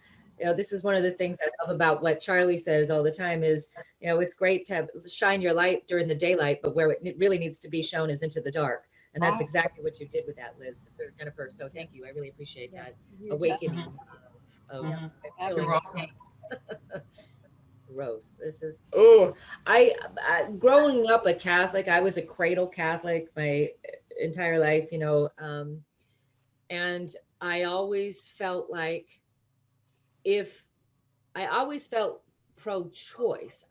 S4: one of the things I love about what Charlie says all the time is, it's great to shine your light during the daylight, but where it really needs to be shown is into the dark. And that's exactly what you did with that, Liz, Jennifer. So thank you. I really appreciate that awakening of feeling gross. This is, I growing up a Catholic, I was a cradle Catholic my entire life, and I always felt like I always felt pro-choice.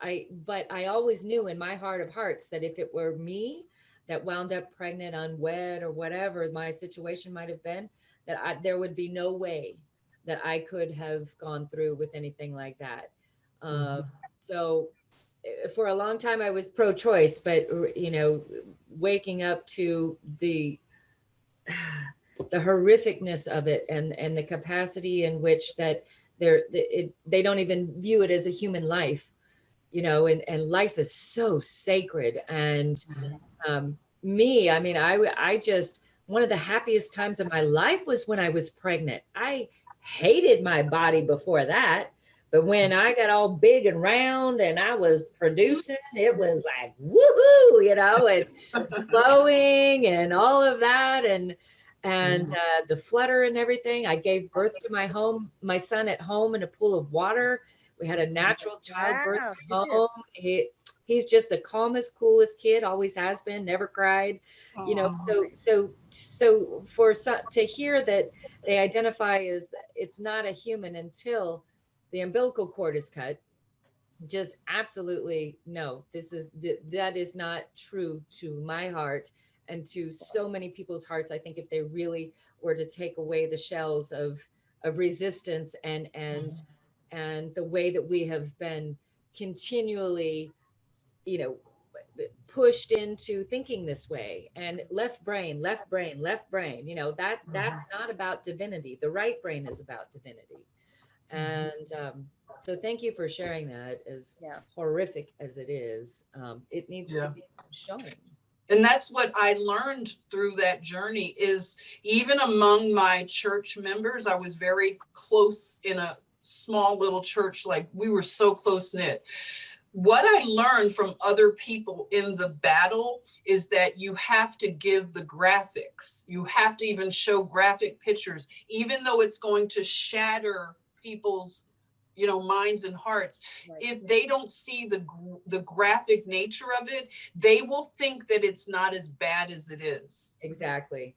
S4: But I always knew in my heart of hearts that if it were me that wound up pregnant, unwed, or whatever my situation might have been, that there would be no way that I could have gone through with anything like that.
S1: Mhm.
S4: So for a long time I was pro-choice, but you know, waking up to the horrificness of it, and the capacity in which that they don't even view it as a human life, you know, and life is so sacred. And I mean, I just, one of the happiest times of my life was when I was pregnant. I hated my body before that, but when I got all big and round and I was producing, it was like woohoo, you know, and glowing and all of that, and the flutter and everything. I gave birth to my son at home in a pool of water. We had a natural childbirth
S3: Wow,
S4: at
S3: did you?
S4: home. He's just the calmest, coolest kid, always has been, never cried, you know.
S2: Oh,
S4: So for some to hear that they identify as it's not a human until the umbilical cord is cut, just absolutely no. That is not true to my heart and to so many people's hearts. I think if they really were to take away the shells of resistance and the way that we have been continually, you know, pushed into thinking this way, and left brain, left brain, left brain, you know, that's not about divinity. The right brain is about divinity. And so thank you for sharing that. As
S3: Yeah.
S4: horrific as it is, it needs to
S1: Yeah.
S4: be shown.
S1: And that's what I learned through that journey is even among my church members, I was very close in a small little church. Like we were so close knit. What I learned from other people in the battle is that you have to give the graphics. You have to even show graphic pictures, even though it's going to shatter people's, you know, minds and hearts.
S3: Right.
S1: If they don't see the graphic nature of it, they will think that it's not as bad as it is.
S4: Exactly.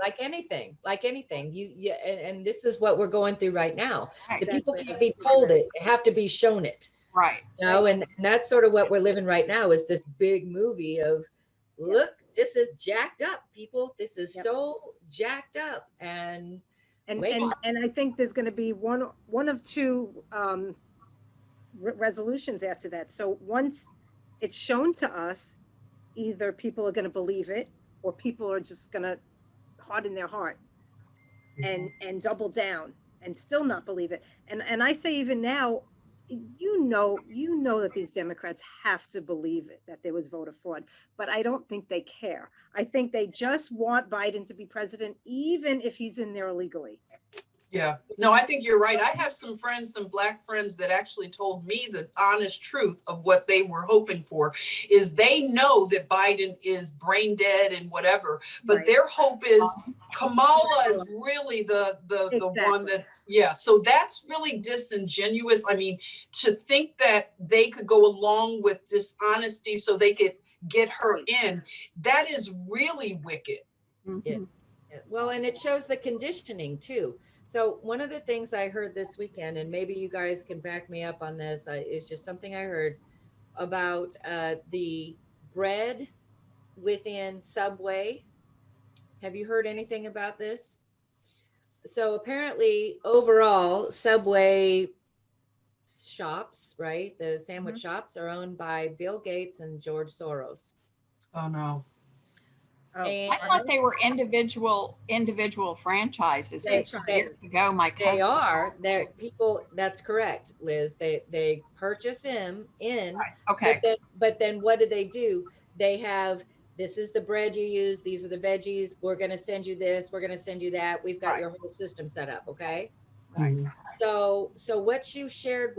S4: Like anything, and this is what we're going through right now.
S2: right,
S4: The people
S3: Exactly.
S4: can't be told it, they have to be shown it,
S2: right.
S4: you know. And that's sort of what we're living right now, is this big movie of, look, this is jacked up, people, this is
S3: Yep.
S4: so jacked up. And wait,
S3: And I think there's going to be one of two resolutions after that. So once it's shown to us, either people are going to believe it, or people are just going to harden their heart and double down and still not believe it. And I say even now, you know that these Democrats have to believe it, that there was voter fraud, but I don't think they care. I think they just want Biden to be president, even if he's in there illegally.
S1: Yeah, no, I think you're right. I have some friends, some Black friends that actually told me the honest truth of what they were hoping for is they know that Biden is brain dead and whatever, but
S3: Right.
S1: their hope is Kamala is really the one
S3: Exactly.
S1: that's, yeah. So that's really disingenuous. I mean, to think that they could go along with dishonesty so they could get her
S3: Right.
S1: in, that is really wicked.
S4: yeah.
S2: Mhm.
S4: Well, and it shows the conditioning too. So one of the things I heard this weekend, and maybe you guys can back me up on this, it's just something I heard about the bread within Subway. Have you heard anything about this? So apparently, overall, Subway shops, right? The sandwich shops are owned by Bill Gates and George Soros.
S1: Oh no.
S3: Oh,
S4: And
S2: I thought they were individual franchises,
S4: they,
S2: because
S4: they,
S2: years ago my
S4: they
S2: cousin.
S4: are, they're people, that's correct, Liz. They purchase him in,
S2: Okay,
S4: but then what do? They have, this is the bread you use, these are the veggies, we're gonna send you this, we're gonna send you that, we've got
S2: right,
S4: your whole system set up, okay?
S2: right.
S4: So what she shared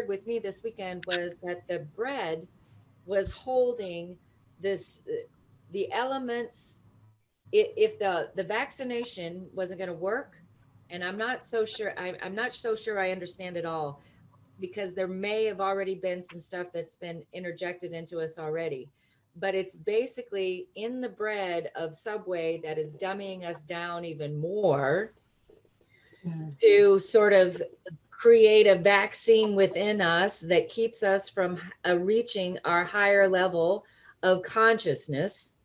S4: with me this weekend was that the bread was holding this, the elements. If the vaccination wasn't going to work, and I'm not so sure I understand it all, because there may have already been some stuff that's been interjected into us already, but it's basically in the bread of Subway that is dumbing us down even more to sort of create a vaccine within us that keeps us from reaching our higher level of consciousness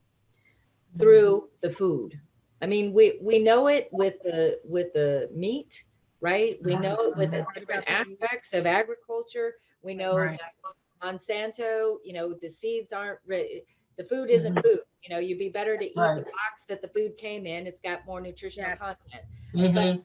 S4: through the food. I mean, we know it with the meat, right? We know with the
S3: Right
S4: different
S3: about the
S4: aspects of agriculture, we know
S1: Right.
S4: that Monsanto, the seeds aren't, the food isn't
S1: Mhm.
S4: food. You'd be better to eat the
S1: Right.
S4: box that the food came in. It's got more nutritional
S3: Yes.
S4: content. But
S1: Mhm.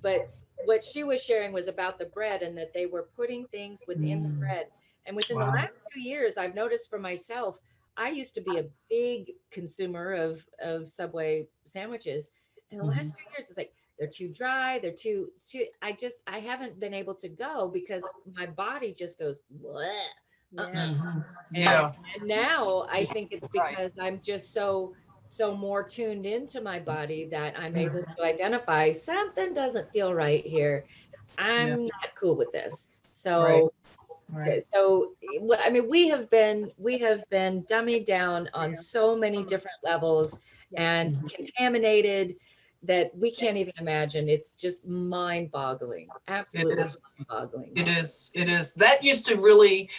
S4: but what she was sharing was about the bread and that they were putting things within the
S1: Mm.
S4: bread. And within the
S1: Wow.
S4: last 2 years, I've noticed for myself, I used to be a big consumer of Subway sandwiches. In the last 2 years, it's like they're too dry, they're too I haven't been able to go because my body just goes, bleh.
S3: Yeah.
S1: Mhm.
S4: And,
S1: Yeah.
S4: and now I think it's
S2: Right.
S4: because I'm just so more tuned into my body that I'm able to identify something doesn't feel right here.
S1: Yeah.
S4: I'm not cool with this.
S1: Right.
S4: So
S1: Right.
S4: I mean, we have been dummied down on
S3: Yeah.
S4: so many different levels
S3: Yeah.
S4: and
S1: Mhm.
S4: contaminated that we can't even imagine. It's just mind-boggling,
S1: It
S4: absolutely
S1: is.
S4: mind-boggling.
S1: It is. It is. That used to really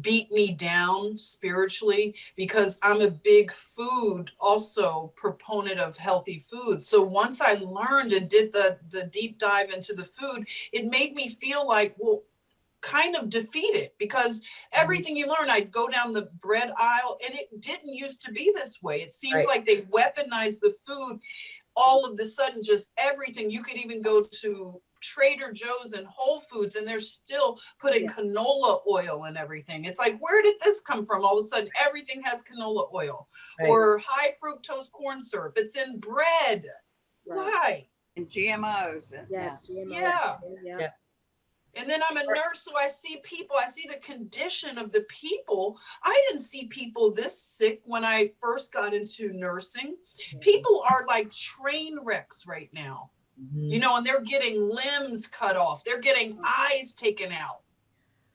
S1: beat me down spiritually because I'm a big food also proponent of healthy food. So once I learned and did the deep dive into the food, it made me feel like, well, kind of defeated because everything you learn, I'd go down the bread aisle and it didn't used to be this way. It seems
S4: Right,
S1: like they weaponized the food all of the sudden, just everything. You could even go to Trader Joe's and Whole Foods and they're still putting
S3: Yeah.
S1: canola oil and everything. It's like, where did this come from? All of a sudden, everything has canola oil
S4: right.
S1: or high fructose corn syrup. It's in bread.
S3: Right.
S1: Why?
S2: And GMOs. And, yeah.
S3: Yes. GMOs.
S1: Yeah.
S3: Yeah.
S4: Yeah.
S1: And then I'm a nurse, so I see people, I see the condition of the people. I didn't see people this sick when I first got into nursing. People are like train wrecks right now,
S4: Mhm.
S1: and they're getting limbs cut off. They're getting eyes taken out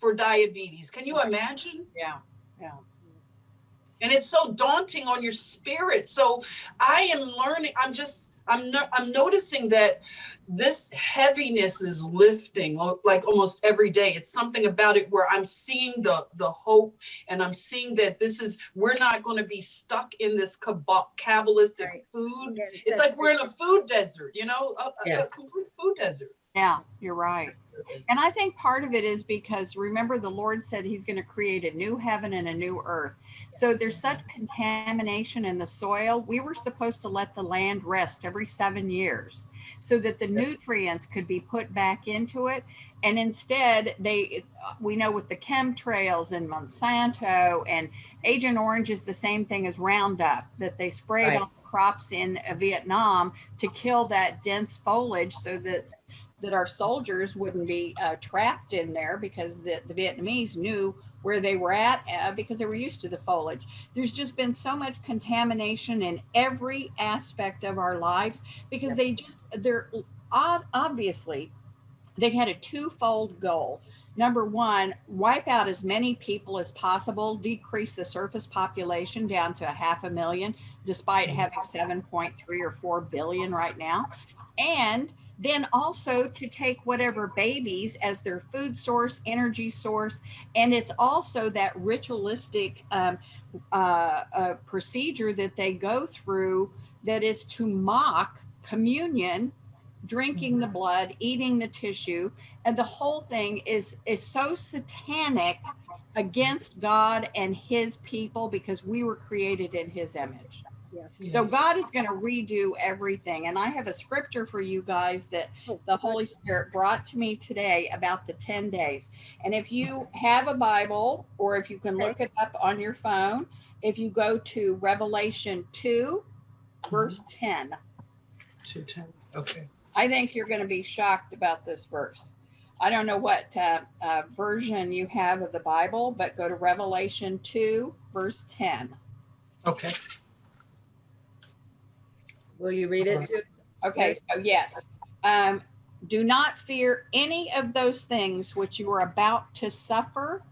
S1: for diabetes. Can you imagine?
S2: Yeah. Yeah.
S1: And it's so daunting on your spirit. So I am learning. I'm noticing that this heaviness is lifting like almost every day. It's something about it where I'm seeing the hope, and I'm seeing that we're not going to be stuck in this Kabbalistic
S3: Right.
S1: food.
S3: Getting
S1: It's
S3: set
S1: like we're
S3: free.
S1: in a food desert, a
S4: Yes.
S1: complete food desert.
S2: Yeah, you're right. And I think part of it is because remember, the Lord said he's going to create a new heaven and a new earth. So there's such contamination in the soil. We were supposed to let the land rest every 7 years so that the nutrients could be put back into it. And instead, we know with the chemtrails and Monsanto and Agent Orange is the same thing as Roundup that they sprayed
S4: Right.
S2: on crops in Vietnam to kill that dense foliage so that our soldiers wouldn't be trapped in there because the Vietnamese knew where they were at because they were used to the foliage. There's just been so much contamination in every aspect of our lives because they're obviously they had a twofold goal. Number one, wipe out as many people as possible, decrease the surface population down to 500,000, despite having 7.3 or 4 billion right now. And then also to take whatever babies as their food source, energy source. And it's also that ritualistic procedure that they go through that is to mock communion, drinking the blood, eating the tissue, and the whole thing is so satanic against God and his people because we were created in his image.
S3: Yeah.
S2: So
S1: Yes.
S2: God is going to redo everything. And I have a scripture for you guys that
S3: Oh,
S2: the Holy Spirit brought to me today about the 10 days. And if you have a Bible or if you can look it up on your phone, if you go to Revelation 2, verse 10,
S1: 2:10. Okay.
S2: I think you're going to be shocked about this verse. I don't know what version you have of the Bible, but go to Revelation 2, verse 10.
S1: Okay.
S4: Will you read it too?
S2: Okay, so yes. Do not fear any of those things which you are about to suffer.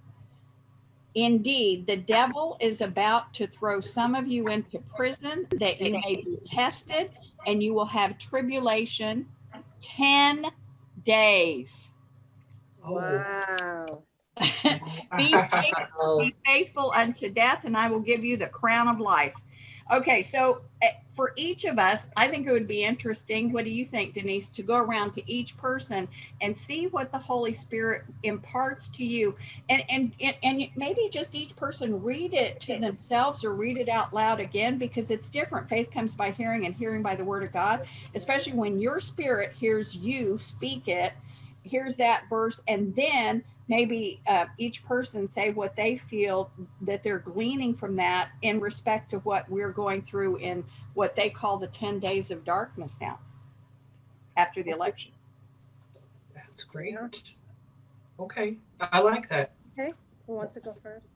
S2: Indeed, the devil is about to throw some of you into prison that you may be tested, and you will have tribulation 10 days.
S3: Wow.
S2: Be
S4: Oh,
S2: faithful unto death, and I will give you the crown of life. Okay, so for each of us, I think it would be interesting. What do you think, Denise, to go around to each person and see what the Holy Spirit imparts to you, and maybe just each person read it to themselves or read it out loud again, because it's different. Faith comes by hearing, and hearing by the Word of God. Especially when your spirit hears you speak it, hears that verse, and then maybe each person say what they feel that they're gleaning from that in respect to what we're going through in what they call the 10 days of darkness now after the election.
S1: That's great. Okay, I like that.
S3: Okay, who wants to go first?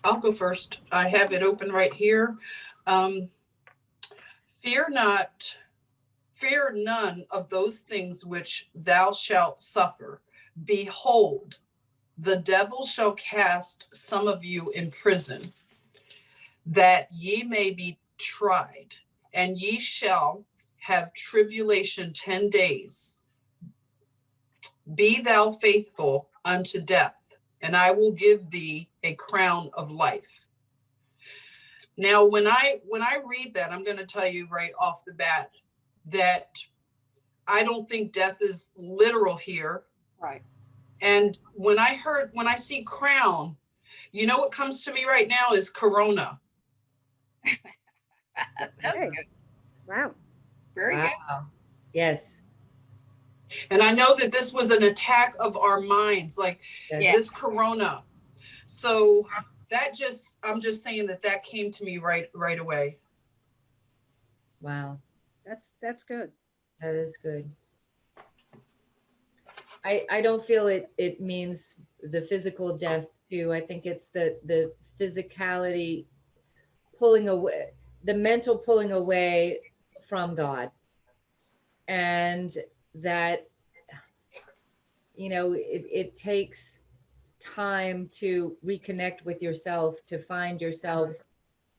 S1: I'll go first. I have it open right here. Fear not, fear none of those things which thou shalt suffer. Behold, the devil shall cast some of you in prison, that ye may be tried, and ye shall have tribulation 10 days. Be thou faithful unto death, and I will give thee a crown of life. Now, when I read that, I'm going to tell you right off the bat that I don't think death is literal here.
S2: Right.
S1: And when I see crown, you know what comes to me right now is Corona.
S2: That's
S3: Okay.
S2: good.
S3: Wow.
S2: Very good.
S4: Yes.
S1: And I know that this was an attack of our minds, like
S2: Yeah.
S1: this Corona. So I'm just saying that came to me right away.
S4: Wow.
S3: That's good.
S4: That is good. I don't feel it means the physical death too. I think it's the physicality pulling away, the mental pulling away from God. And that, it takes time to reconnect with yourself, to find yourself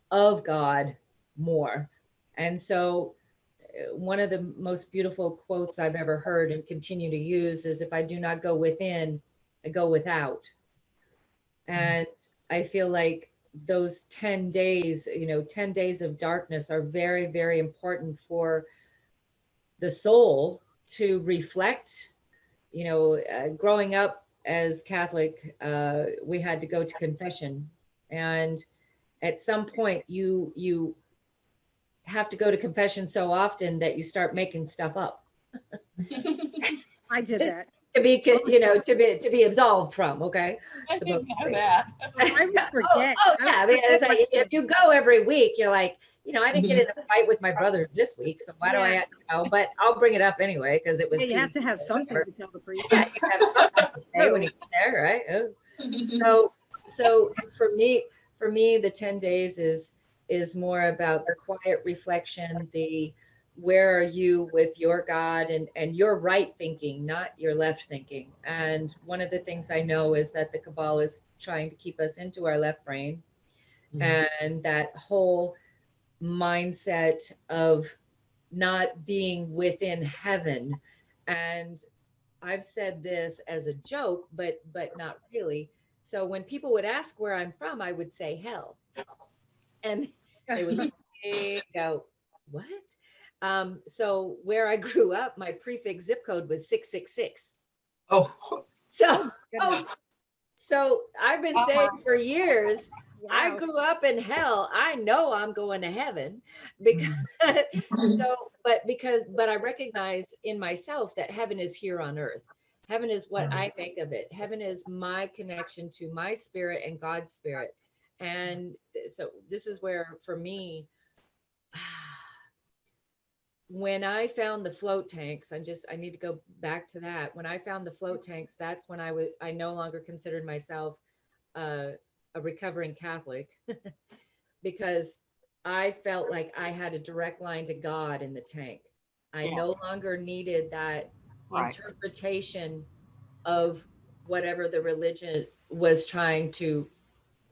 S4: of God more. And so one of the most beautiful quotes I've ever heard and continue to use is, if I do not go within, I go without. And I feel like those 10 days, 10 days of darkness are very, very important for the soul to reflect. Growing up as Catholic, we had to go to confession. And at some point you have to go to confession so often that you start making stuff up.
S3: I did that.
S4: to be absolved from. Okay.
S2: I didn't know that.
S3: I would forget.
S4: Yeah. Because if you go every week, you're like, I didn't get in a fight with my brother this week, so why do I, but I'll bring it up anyway because it was.
S3: Yeah, you have to have something to tell the priest.
S4: Yeah, you have something to say when you get there, right? Oh. So for me, the 10 days is more about the quiet reflection, the where are you with your God and your right thinking, not your left thinking. And one of the things I know is that the Kabbalah is trying to keep us into our left brain. And that whole mindset of not being within heaven. And I've said this as a joke, but not really. So when people would ask where I'm from, I would say hell. And they would go, what? So where I grew up, my prefix zip code was 666.
S1: Oh.
S4: So I've been saying for years,
S3: Wow.
S4: I grew up in hell. I know I'm going to heaven because but I recognize in myself that heaven is here on earth. Heaven is what I make of it. Heaven is my connection to my spirit and God's spirit. And so this is where, for me, when I found the float tanks, I need to go back to that. When I found the float tanks, that's when I no longer considered myself a recovering Catholic because I felt like I had a direct line to God in the tank. I no longer needed that interpretation of whatever the religion was trying to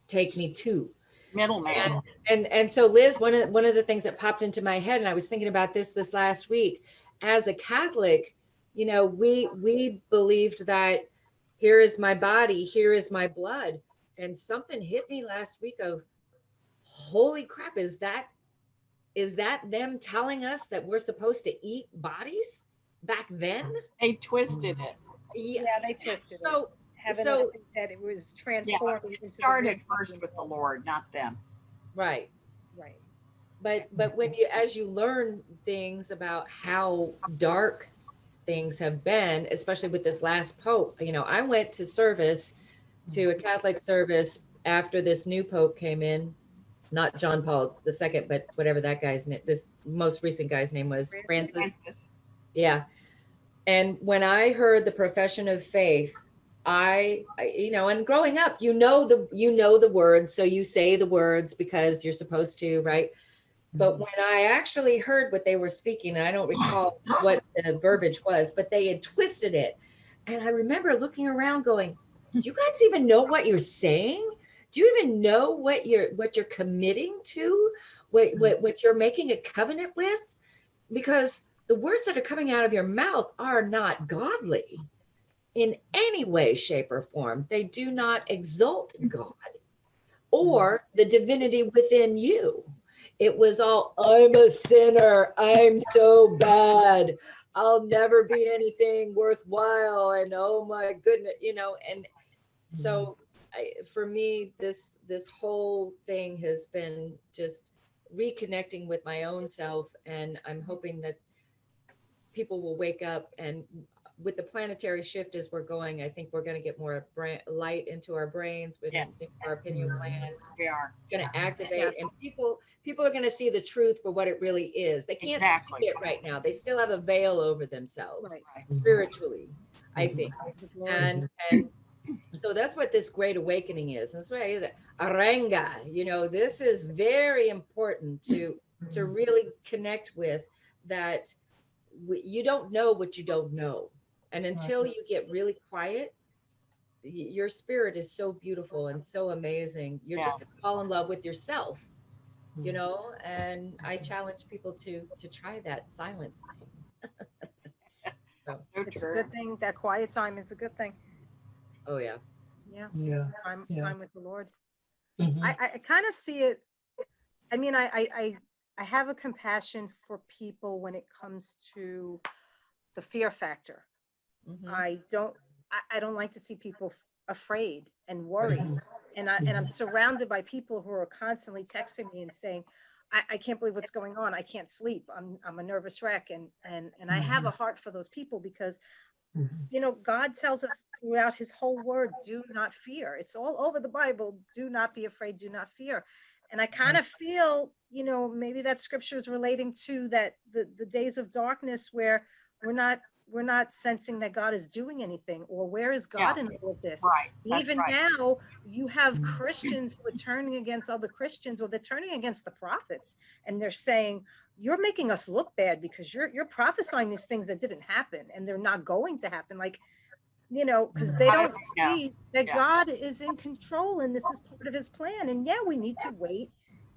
S4: take me to.
S2: Middleman.
S4: And so Liz, one of the things that popped into my head, and I was thinking about this last week, as a Catholic, we believed that here is my body, here is my blood. And something hit me last week of, holy crap, is that is that them telling us that we're supposed to eat bodies back then?
S2: They twisted it.
S4: Yeah.
S3: Yeah, they twisted it,
S4: So,
S3: having us
S4: so
S3: think that it was
S2: Yeah,
S3: transformed
S2: it
S3: into the
S2: started
S3: real
S2: first
S3: thing.
S2: with the Lord, not them.
S4: right.
S3: Right.
S4: But when you, as you learn things about how dark things have been, especially with this last pope, you know, I went to service, to a Catholic service after this new pope came in, not John Paul II, but whatever that guy's name, this most recent guy's name was, Francis.
S2: Francis.
S4: Yeah. And when I heard the profession of faith, you know, and growing up, you know the words, so you say the words because you're supposed to, right? But when I actually heard what they were speaking, and I don't recall what the verbiage was, but they had twisted it. And I remember looking around going, do you guys even know what you're saying? Do you even know what you're committing to? What you're making a covenant with? Because the words that are coming out of your mouth are not godly in any way, shape, or form. They do not exalt God or the divinity within you. It was all, I'm a sinner. I'm so bad. I'll never be anything worthwhile. And oh my goodness, you know, and so for me, this whole thing has been just reconnecting with my own self. And I'm hoping that people will wake up, and with the planetary shift as we're going, I think we're going to get more light into our brains, into our pineal glands.
S2: We are
S4: Going to activate,
S3: Yes.
S4: and people are going to see the truth for what it really is. They can't
S2: Exactly.
S4: see it right now. They still have a veil over themselves,
S3: Right.
S4: spiritually, I think.
S3: The glory.
S4: And so that's what this great awakening is. That's why is it arenga. You know, this is very important to really connect with that. You don't know what you don't know, and until you get really quiet, your spirit is so beautiful and so amazing. You're just gonna fall in love with yourself, you know. And I challenge people to try that silence thing. So,
S2: so
S3: It's a
S2: true.
S3: good thing. That quiet time is a good thing.
S4: oh yeah.
S3: Yeah.
S1: Yeah.
S3: Time with the Lord.
S1: Mhm.
S3: I kind of see it. I mean, I have a compassion for people when it comes to the fear factor.
S4: Mhm.
S3: I don't like to see people afraid and worried. And I'm surrounded by people who are constantly texting me and saying, I can't believe what's going on. I can't sleep. I'm a nervous wreck. And I have a heart for those people because, you know, God tells us throughout his whole word, do not fear. It's all over the Bible. Do not be afraid. Do not fear. And I kind of feel, you know, maybe that scripture is relating to that the days of darkness where we're not sensing that God is doing anything, or where is God in all of this?
S2: Right. That's
S3: Even
S2: right.
S3: now, you have Christians who are turning against other Christians, or they're turning against the prophets, and they're saying, you're making us look bad because you're prophesying these things that didn't happen, and they're not going to happen. Like, you know, because they don't see that God is in control and this is part of his plan. And yeah, we need to wait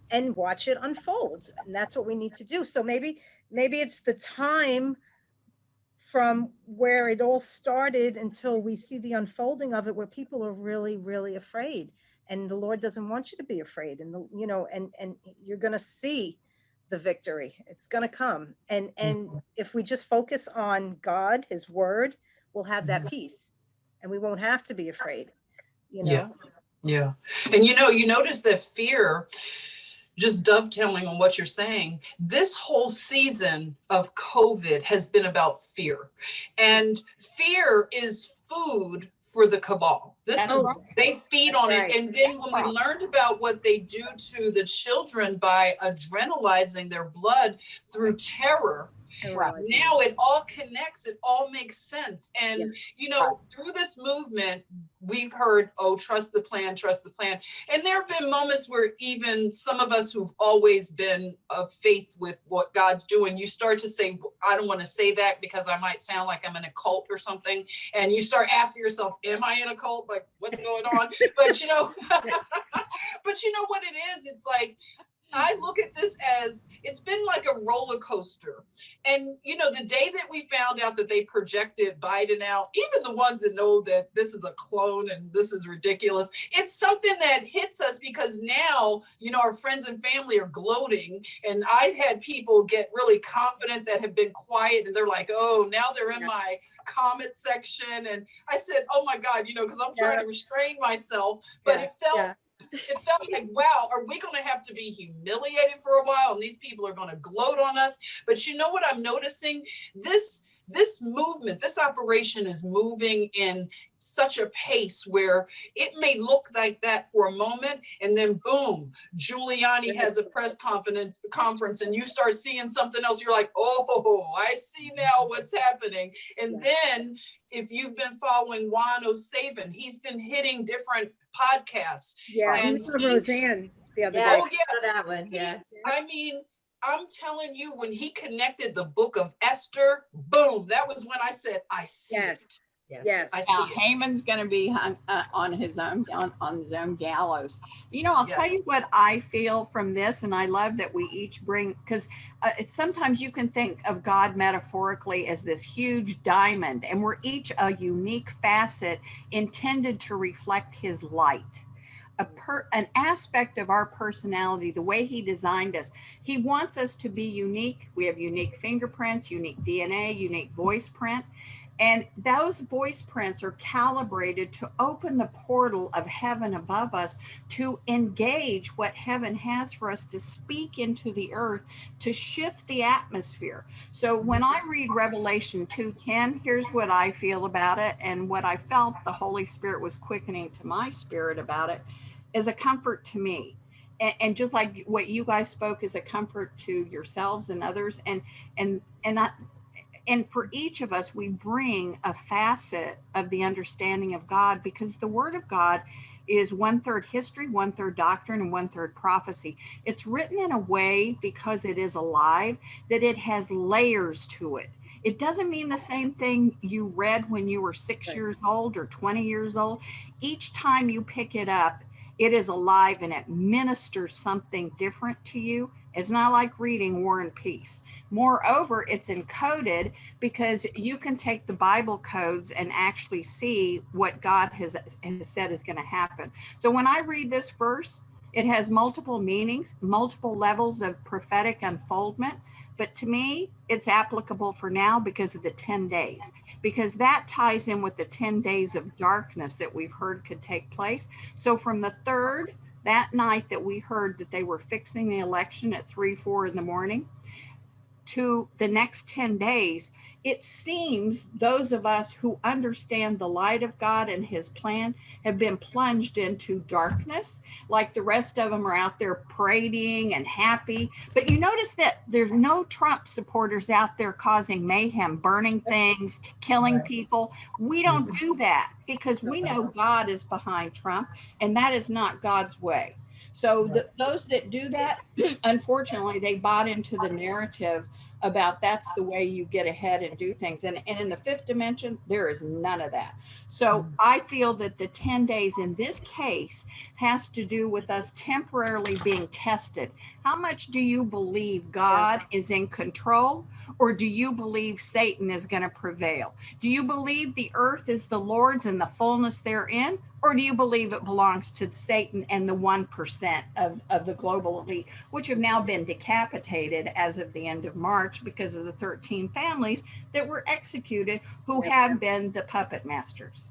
S3: and watch it unfold. And that's what we need to do. So maybe it's the time from where it all started until we see the unfolding of it, where people are really, really afraid. And the Lord doesn't want you to be afraid. And you know, and you're going to see the victory. It's going to come. And if we just focus on God, his word, we'll have that peace, and we won't have to be afraid, you know?
S1: Yeah. And you know, you notice that fear, just dovetailing on what you're saying, this whole season of COVID has been about fear. And fear is food for the cabal. They feed on it. And then when we learned about what they do to the children by adrenalizing their blood through terror, now it all connects, it all makes sense. And you know, through this movement, we've heard, oh, trust the plan, trust the plan. And there have been moments where even some of us who've always been of faith with what God's doing, you start to say, I don't want to say that because I might sound like I'm in a cult or something. And you start asking yourself, am I in a cult? Like, what's going on? But you know, but you know what it is? It's like, I look at this as, it's been like a roller coaster. And, you know, the day that we found out that they projected Biden out, even the ones that know that this is a clone and this is ridiculous, it's something that hits us because now, you know, our friends and family are gloating. And I've had people get really confident that have been quiet and they're like, oh, now they're in my comment section. And I said, oh my God, you know, because I'm trying to restrain myself, but it felt like, wow, are we going to have to be humiliated for a while? And these people are going to gloat on us. But you know what I'm noticing? This movement, this operation is moving in such a pace where it may look like that for a moment, and then boom, Giuliani has a press conference, and you start seeing something else. You're like, oh, I see now what's happening. And then if you've been following Juan O'Savin, he's been hitting different podcasts.
S3: Yeah,
S1: and
S3: he saw Roseanne the other day.
S1: Oh yeah,
S4: that one. Yeah.
S1: I mean, I'm telling you, when he connected the book of Esther, boom, that was when I said, I see it.
S3: Yes.
S1: I see
S2: Now,
S1: it.
S2: Haman's going to be on his own on his own gallows. You know, I'll
S1: Yes.
S2: tell you what I feel from this, and I love that we each bring, because sometimes you can think of God metaphorically as this huge diamond, and we're each a unique facet intended to reflect His light. An aspect of our personality, the way He designed us. He wants us to be unique. We have unique fingerprints, unique DNA, unique voice print. And those voice prints are calibrated to open the portal of heaven above us, to engage what heaven has for us, to speak into the earth, to shift the atmosphere. So when I read Revelation 2:10, here's what I feel about it, and what I felt the Holy Spirit was quickening to my spirit about it is a comfort to me. And just like what you guys spoke is a comfort to yourselves and others. And for each of us, we bring a facet of the understanding of God, because the Word of God is 1/3 history, 1/3 doctrine, and 1/3 prophecy. It's written in a way, because it is alive, that it has layers to it. It doesn't mean the same thing you read when you were 6 years old or 20 years old. Each time you pick it up, it is alive and it ministers something different to you. It's not like reading War and Peace. Moreover, it's encoded because you can take the Bible codes and actually see what God has said is going to happen. So when I read this verse, it has multiple meanings, multiple levels of prophetic unfoldment. But to me, it's applicable for now because of the 10 days, because that ties in with the 10 days of darkness that we've heard could take place. So from the 3rd, that night that we heard that they were fixing the election at 3-4 in the morning, to the next 10 days, it seems those of us who understand the light of God and His plan have been plunged into darkness, like the rest of them are out there parading and happy. But you notice that there's no Trump supporters out there causing mayhem, burning things, killing people. We don't do that because we know God is behind Trump, and that is not God's way. So those that do that, unfortunately, they bought into the narrative about that's the way you get ahead and do things. And in the 5th dimension, there is none of that. So I feel that the 10 days in this case has to do with us temporarily being tested. How much do you believe God is in control? Or do you believe Satan is going to prevail? Do you believe the earth is the Lord's and the fullness therein? Or do you believe it belongs to Satan and the 1% of the global elite, which have now been decapitated as of the end of March because of the 13 families that were executed who have been the puppet masters?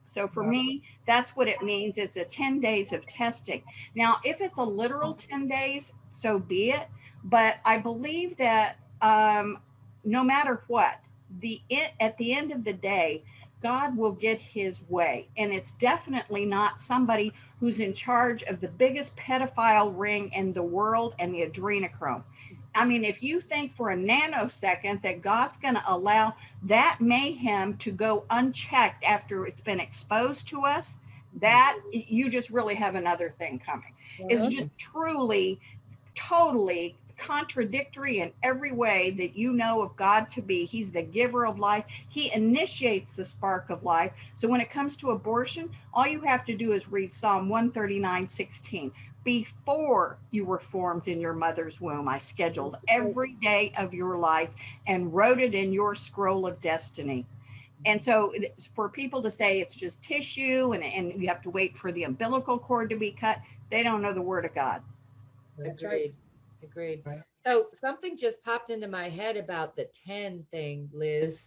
S2: So for me, that's what it means. It's a 10 days of testing. Now, if it's a literal 10 days, so be it. But I believe that no matter what, at the end of the day, God will get His way. And it's definitely not somebody who's in charge of the biggest pedophile ring in the world and the adrenochrome. I mean, if you think for a nanosecond that God's going to allow that mayhem to go unchecked after it's been exposed to us, that you just really have another thing coming. It's just truly, totally contradictory in every way that you know of God to be. He's the giver of life. He initiates the spark of life. So when it comes to abortion, all you have to do is read Psalm 139:16. Before you were formed in your mother's womb, I scheduled every day of your life and wrote it in your scroll of destiny. And so for people to say it's just tissue and you have to wait for the umbilical cord to be cut, they don't know the word of God.
S3: That's right.
S4: Agreed. Agreed. So something just popped into my head about the 10 thing, Liz.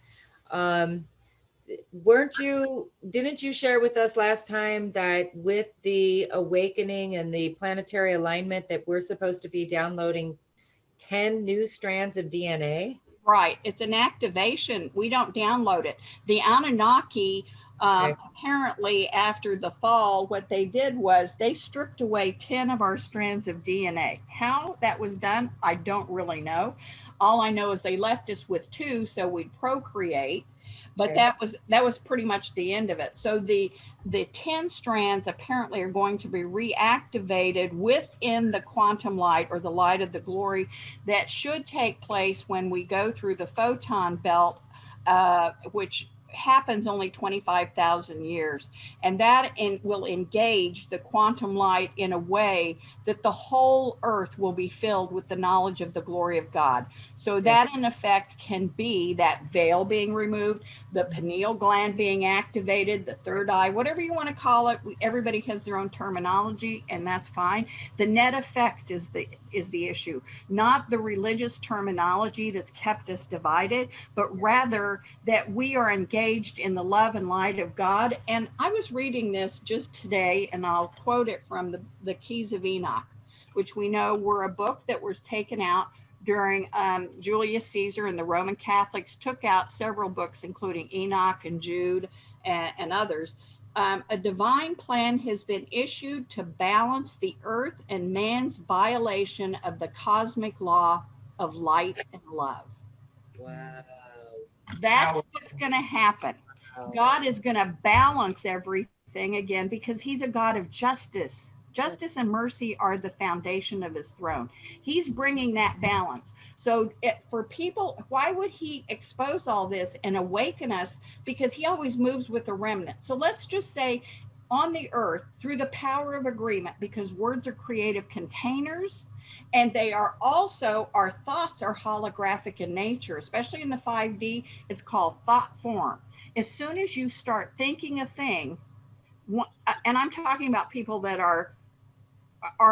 S4: Um, didn't you share with us last time that with the awakening and the planetary alignment that we're supposed to be downloading 10 new strands of DNA?
S2: Right. It's an activation. We don't download it. The Anunnaki,
S4: Okay.
S2: apparently, after the fall, what they did was they stripped away 10 of our strands of DNA. How that was done, I don't really know. All I know is they left us with two so we'd procreate. But
S4: Okay.
S2: that was pretty much the end of it. So the 10 strands apparently are going to be reactivated within the quantum light or the light of the glory that should take place when we go through the photon belt, which happens only 25,000 years. And that will engage the quantum light in a way that the whole earth will be filled with the knowledge of the glory of God. So that in effect can be that veil being removed, the pineal gland being activated, the third eye, whatever you want to call it. Everybody has their own terminology, and that's fine. The net effect is the issue, not the religious terminology that's kept us divided, but rather that we are engaged in the love and light of God. And I was reading this just today, and I'll quote it from the Keys of Enoch, which we know were a book that was taken out during Julius Caesar, and the Roman Catholics took out several books, including Enoch and Jude and others. A divine plan has been issued to balance the earth and man's violation of the cosmic law of light and love.
S4: Wow.
S2: That's what's going to happen.
S4: Wow.
S2: God is going to balance everything again because he's a God of justice. Justice and mercy are the foundation of his throne. He's bringing that balance. So for people, why would he expose all this and awaken us? Because he always moves with a remnant. So let's just say on the earth, through the power of agreement, because words are creative containers, and they are also, our thoughts are holographic in nature, especially in the 5D, it's called thought form. As soon as you start thinking a thing, and I'm talking about people that are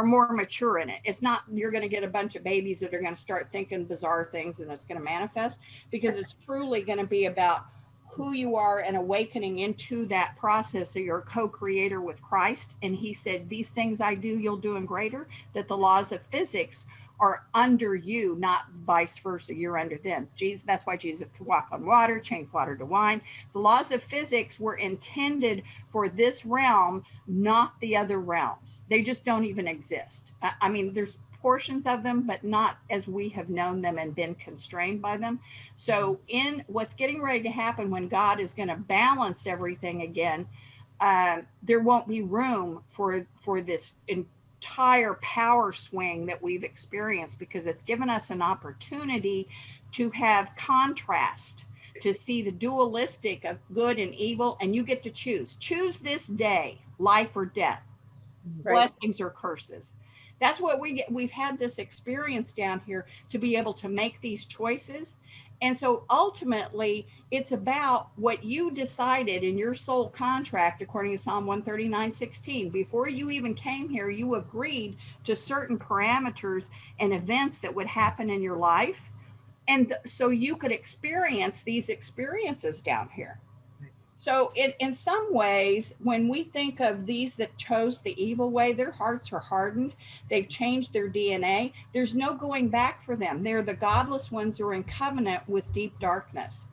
S2: more mature in it. It's not you're going to get a bunch of babies that are going to start thinking bizarre things and it's going to manifest, because it's truly going to be about who you are and awakening into that process. So you're a co-creator with Christ. And he said, these things I do, you'll do in greater, that the laws of physics are under you, not vice versa. You're under them. Jesus, that's why Jesus could walk on water, change water to wine. The laws of physics were intended for this realm, not the other realms. They just don't even exist. I mean, there's portions of them, but not as we have known them and been constrained by them. So in what's getting ready to happen when God is going to balance everything again, there won't be room for this entire power swing that we've experienced, because it's given us an opportunity to have contrast, to see the dualistic of good and evil, and you get to choose this day, life or death,
S3: Right.
S2: blessings or curses. That's what we get. We've had this experience down here to be able to make these choices. And so ultimately, it's about what you decided in your soul contract, according to Psalm 139:16. Before you even came here, you agreed to certain parameters and events that would happen in your life. And so you could experience these experiences down here. So in some ways, when we think of these that chose the evil way, their hearts are hardened. They've changed their DNA. There's no going back for them. They're the godless ones who are in covenant with deep darkness.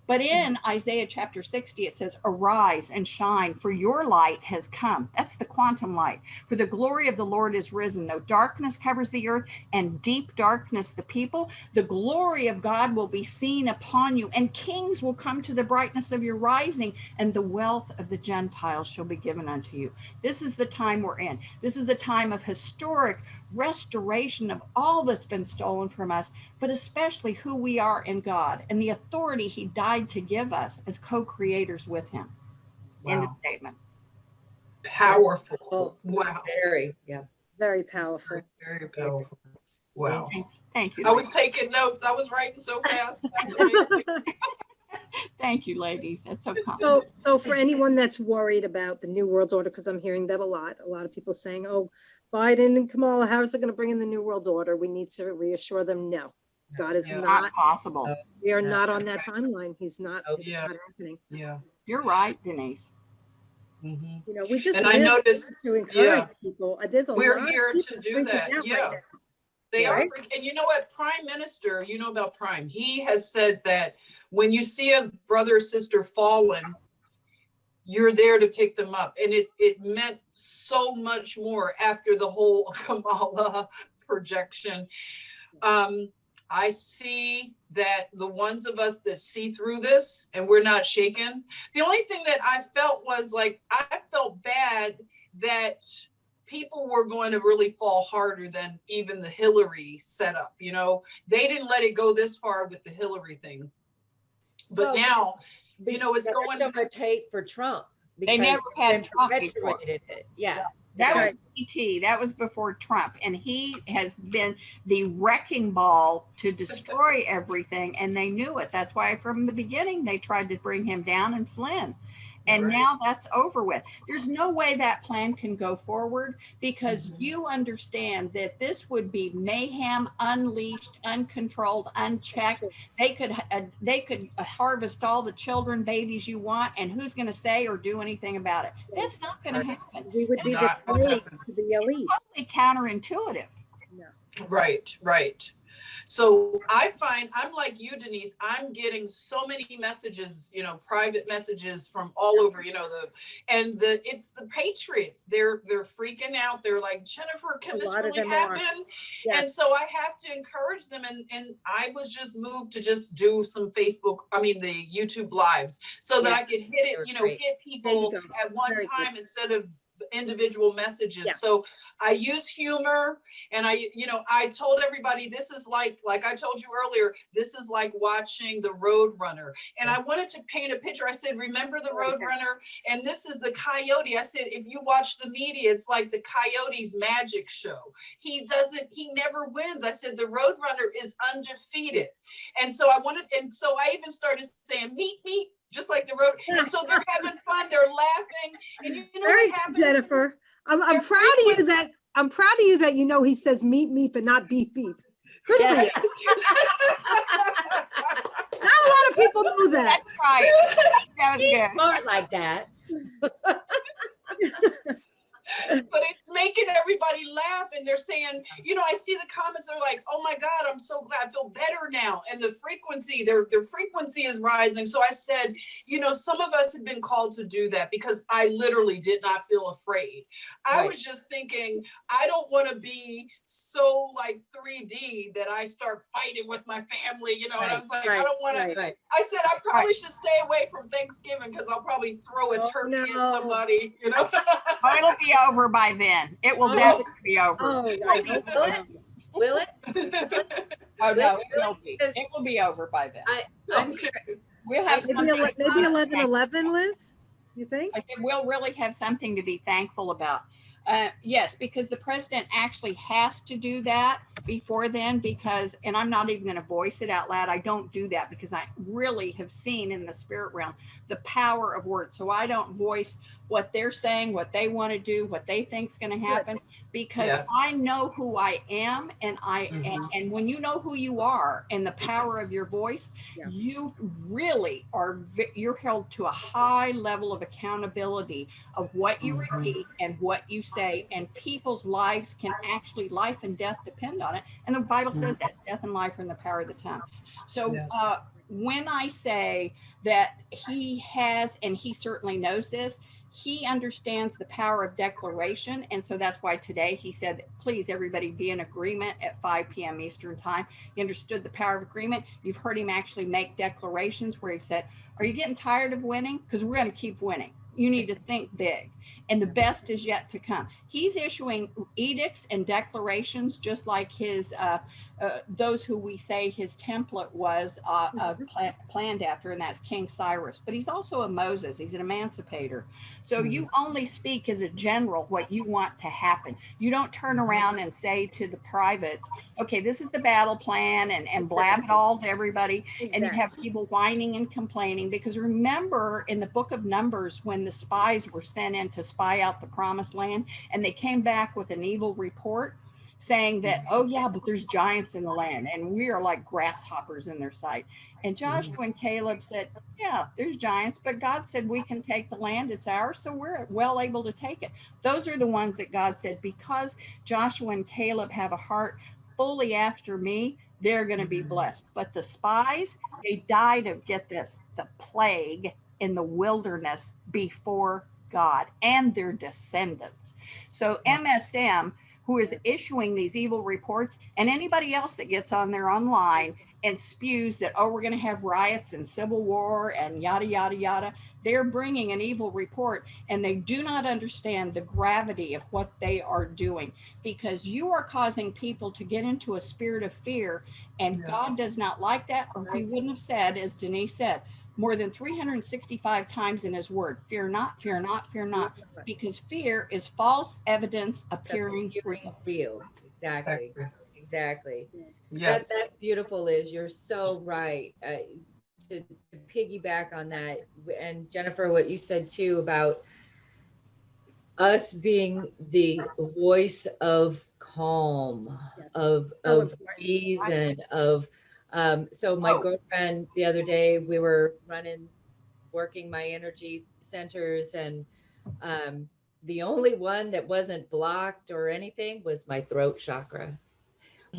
S2: But in Isaiah chapter 60, it says, arise and shine, for your light has come. That's the quantum light. For the glory of the Lord is risen. Though darkness covers the earth and deep darkness the people, the glory of God will be seen upon you, and kings will come to the brightness of your rising, and the wealth of the Gentiles shall be given unto you. This is the time we're in. This is the time of historic restoration of all that's been stolen from us, but especially who we are in God and the authority he died to give us as co-creators with him. Wow. End of statement.
S1: Powerful. Wow.
S4: Very, yeah.
S3: Very powerful.
S1: Very powerful. Wow.
S2: Thank you.
S1: I was taking notes. I was writing so fast. That's amazing.
S2: Thank you, ladies. That's so kind.
S3: So for anyone that's worried about the New World Order, because I'm hearing that a lot of people saying, oh, Biden and Kamala Harris are going to bring in the New World Order. We need to reassure them, no, God is
S2: not possible.
S3: We are not on that timeline. He's not, it's not happening.
S1: Yeah.
S2: You're right, Denise.
S3: You know, we just,
S1: and I noticed
S3: to encourage people. There's a
S1: we're
S3: lot
S1: here
S3: of people
S1: to do that. Yeah.
S3: Right,
S1: they are. And you know what? Prime Minister, you know about Prime. He has said that when you see a brother or sister fallen, you're there to pick them up. And it meant so much more after the whole Kamala projection. I see that the ones of us that see through this and we're not shaken. The only thing that I felt was like, I felt bad that people were going to really fall harder than even the Hillary setup. You know, they didn't let it go this far with the Hillary thing. But now, you know, it's going
S4: so much hate for Trump.
S2: They never had Trump before.
S4: Yeah.
S2: That was PT. That was before Trump. And he has been the wrecking ball to destroy everything. And they knew it. That's why from the beginning, they tried to bring him down and Flynn. And now that's over with. There's no way that plan can go forward because you understand that this would be mayhem, unleashed, uncontrolled, unchecked. They could harvest all the children, babies you want, and who's going to say or do anything about it? That's not going to happen.
S3: We would be the slaves to the elite.
S2: It's totally counterintuitive.
S1: Right. So I find, I'm like you, Denise, I'm getting so many messages, you know, private messages from all over, you know, it's the patriots. They're freaking out. They're like, Jennifer, can this really happen? And so I have to encourage them. And I was just moved to just do some the YouTube lives so that I could hit it, you know, hit people at one time instead of individual messages. So I use humor, and I told everybody this is like I told you earlier, this is like watching the Road Runner. And I wanted to paint a picture. I said, remember the Road Runner? And this is the coyote. I said, if you watch the media, it's like the coyote's magic show. He never wins. I said, the Road Runner is undefeated. And so I even started saying, meet me, just like the road. And so they're having fun, they're laughing. And you know what happens?
S3: Jennifer, I'm proud of you that you know he says meet me, but not beep beep. Good for you. Not a lot of people know that.
S2: That's right. That was good.
S4: Smart like that.
S1: But it's making everybody laugh, and they're saying, you know, I see the comments, they're like, oh my God, I'm so glad, I feel better now. And the frequency, their frequency is rising. So I said, you know, some of us have been called to do that because I literally did not feel afraid. I was just thinking, I don't want to be so like 3D that I start fighting with my family, you know, and I was like, I don't want to, I said, I probably should stay away from Thanksgiving because I'll probably throw a turkey at somebody, you know.
S2: Oh, it'll be over by then. It will definitely be over.
S4: Will it?
S2: Oh no, it will be. It will be over by then. We'll have
S3: maybe 11/11, Liz. You think?
S2: I think we'll really have something to be thankful about. Yes, because the president actually has to do that before then, and I'm not even going to voice it out loud. I don't do that because I really have seen in the spirit realm the power of words. So I don't voice what they're saying, what they want to do, what they think is going to happen, because I know who I am. And and when you know who you are and the power of your voice, you really you're held to a high level of accountability of what you repeat and what you say, and people's lives can actually, life and death depend on it. And the Bible says that death and life are in the power of the tongue. So when I say that he has, and he certainly knows this, he understands the power of declaration. And so that's why today he said, please, everybody be in agreement at 5 p.m. Eastern time. He understood the power of agreement. You've heard him actually make declarations where he said, are you getting tired of winning? Because we're going to keep winning. You need to think big. And the best is yet to come. He's issuing edicts and declarations, just like his those who we say his template was planned after, and that's King Cyrus. But he's also a Moses. He's an emancipator. So you only speak as a general what you want to happen. You don't turn around and say to the privates, okay, this is the battle plan, and blab it all to everybody.
S3: Exactly.
S2: And you have people whining and complaining, because remember in the book of Numbers, when the spies were sent in to spy out the promised land, and they came back with an evil report saying that, oh yeah, but there's giants in the land and we are like grasshoppers in their sight. And Joshua and Caleb said, yeah, there's giants, but God said we can take the land, it's ours, so we're well able to take it. Those are the ones that God said, because Joshua and Caleb have a heart fully after me, they're going to be blessed. But the spies, they died of, get this, the plague in the wilderness before God and their descendants. So MSM, who is issuing these evil reports, and anybody else that gets on there online and spews that, oh, we're going to have riots and civil war and yada, yada, yada. They're bringing an evil report, and they do not understand the gravity of what they are doing, because you are causing people to get into a spirit of fear, and God does not like that, or he wouldn't have said, as Denise said, more than 365 times in his word, fear not, fear not, fear not, because fear is false evidence appearing
S4: real. Exactly. Exactly.
S1: Yes.
S4: That's beautiful, Liz. You're so right. To piggyback on that, and Jennifer, what you said too about us being the voice of calm, of reason, of so my girlfriend the other day, we were working my energy centers, and the only one that wasn't blocked or anything was my throat chakra,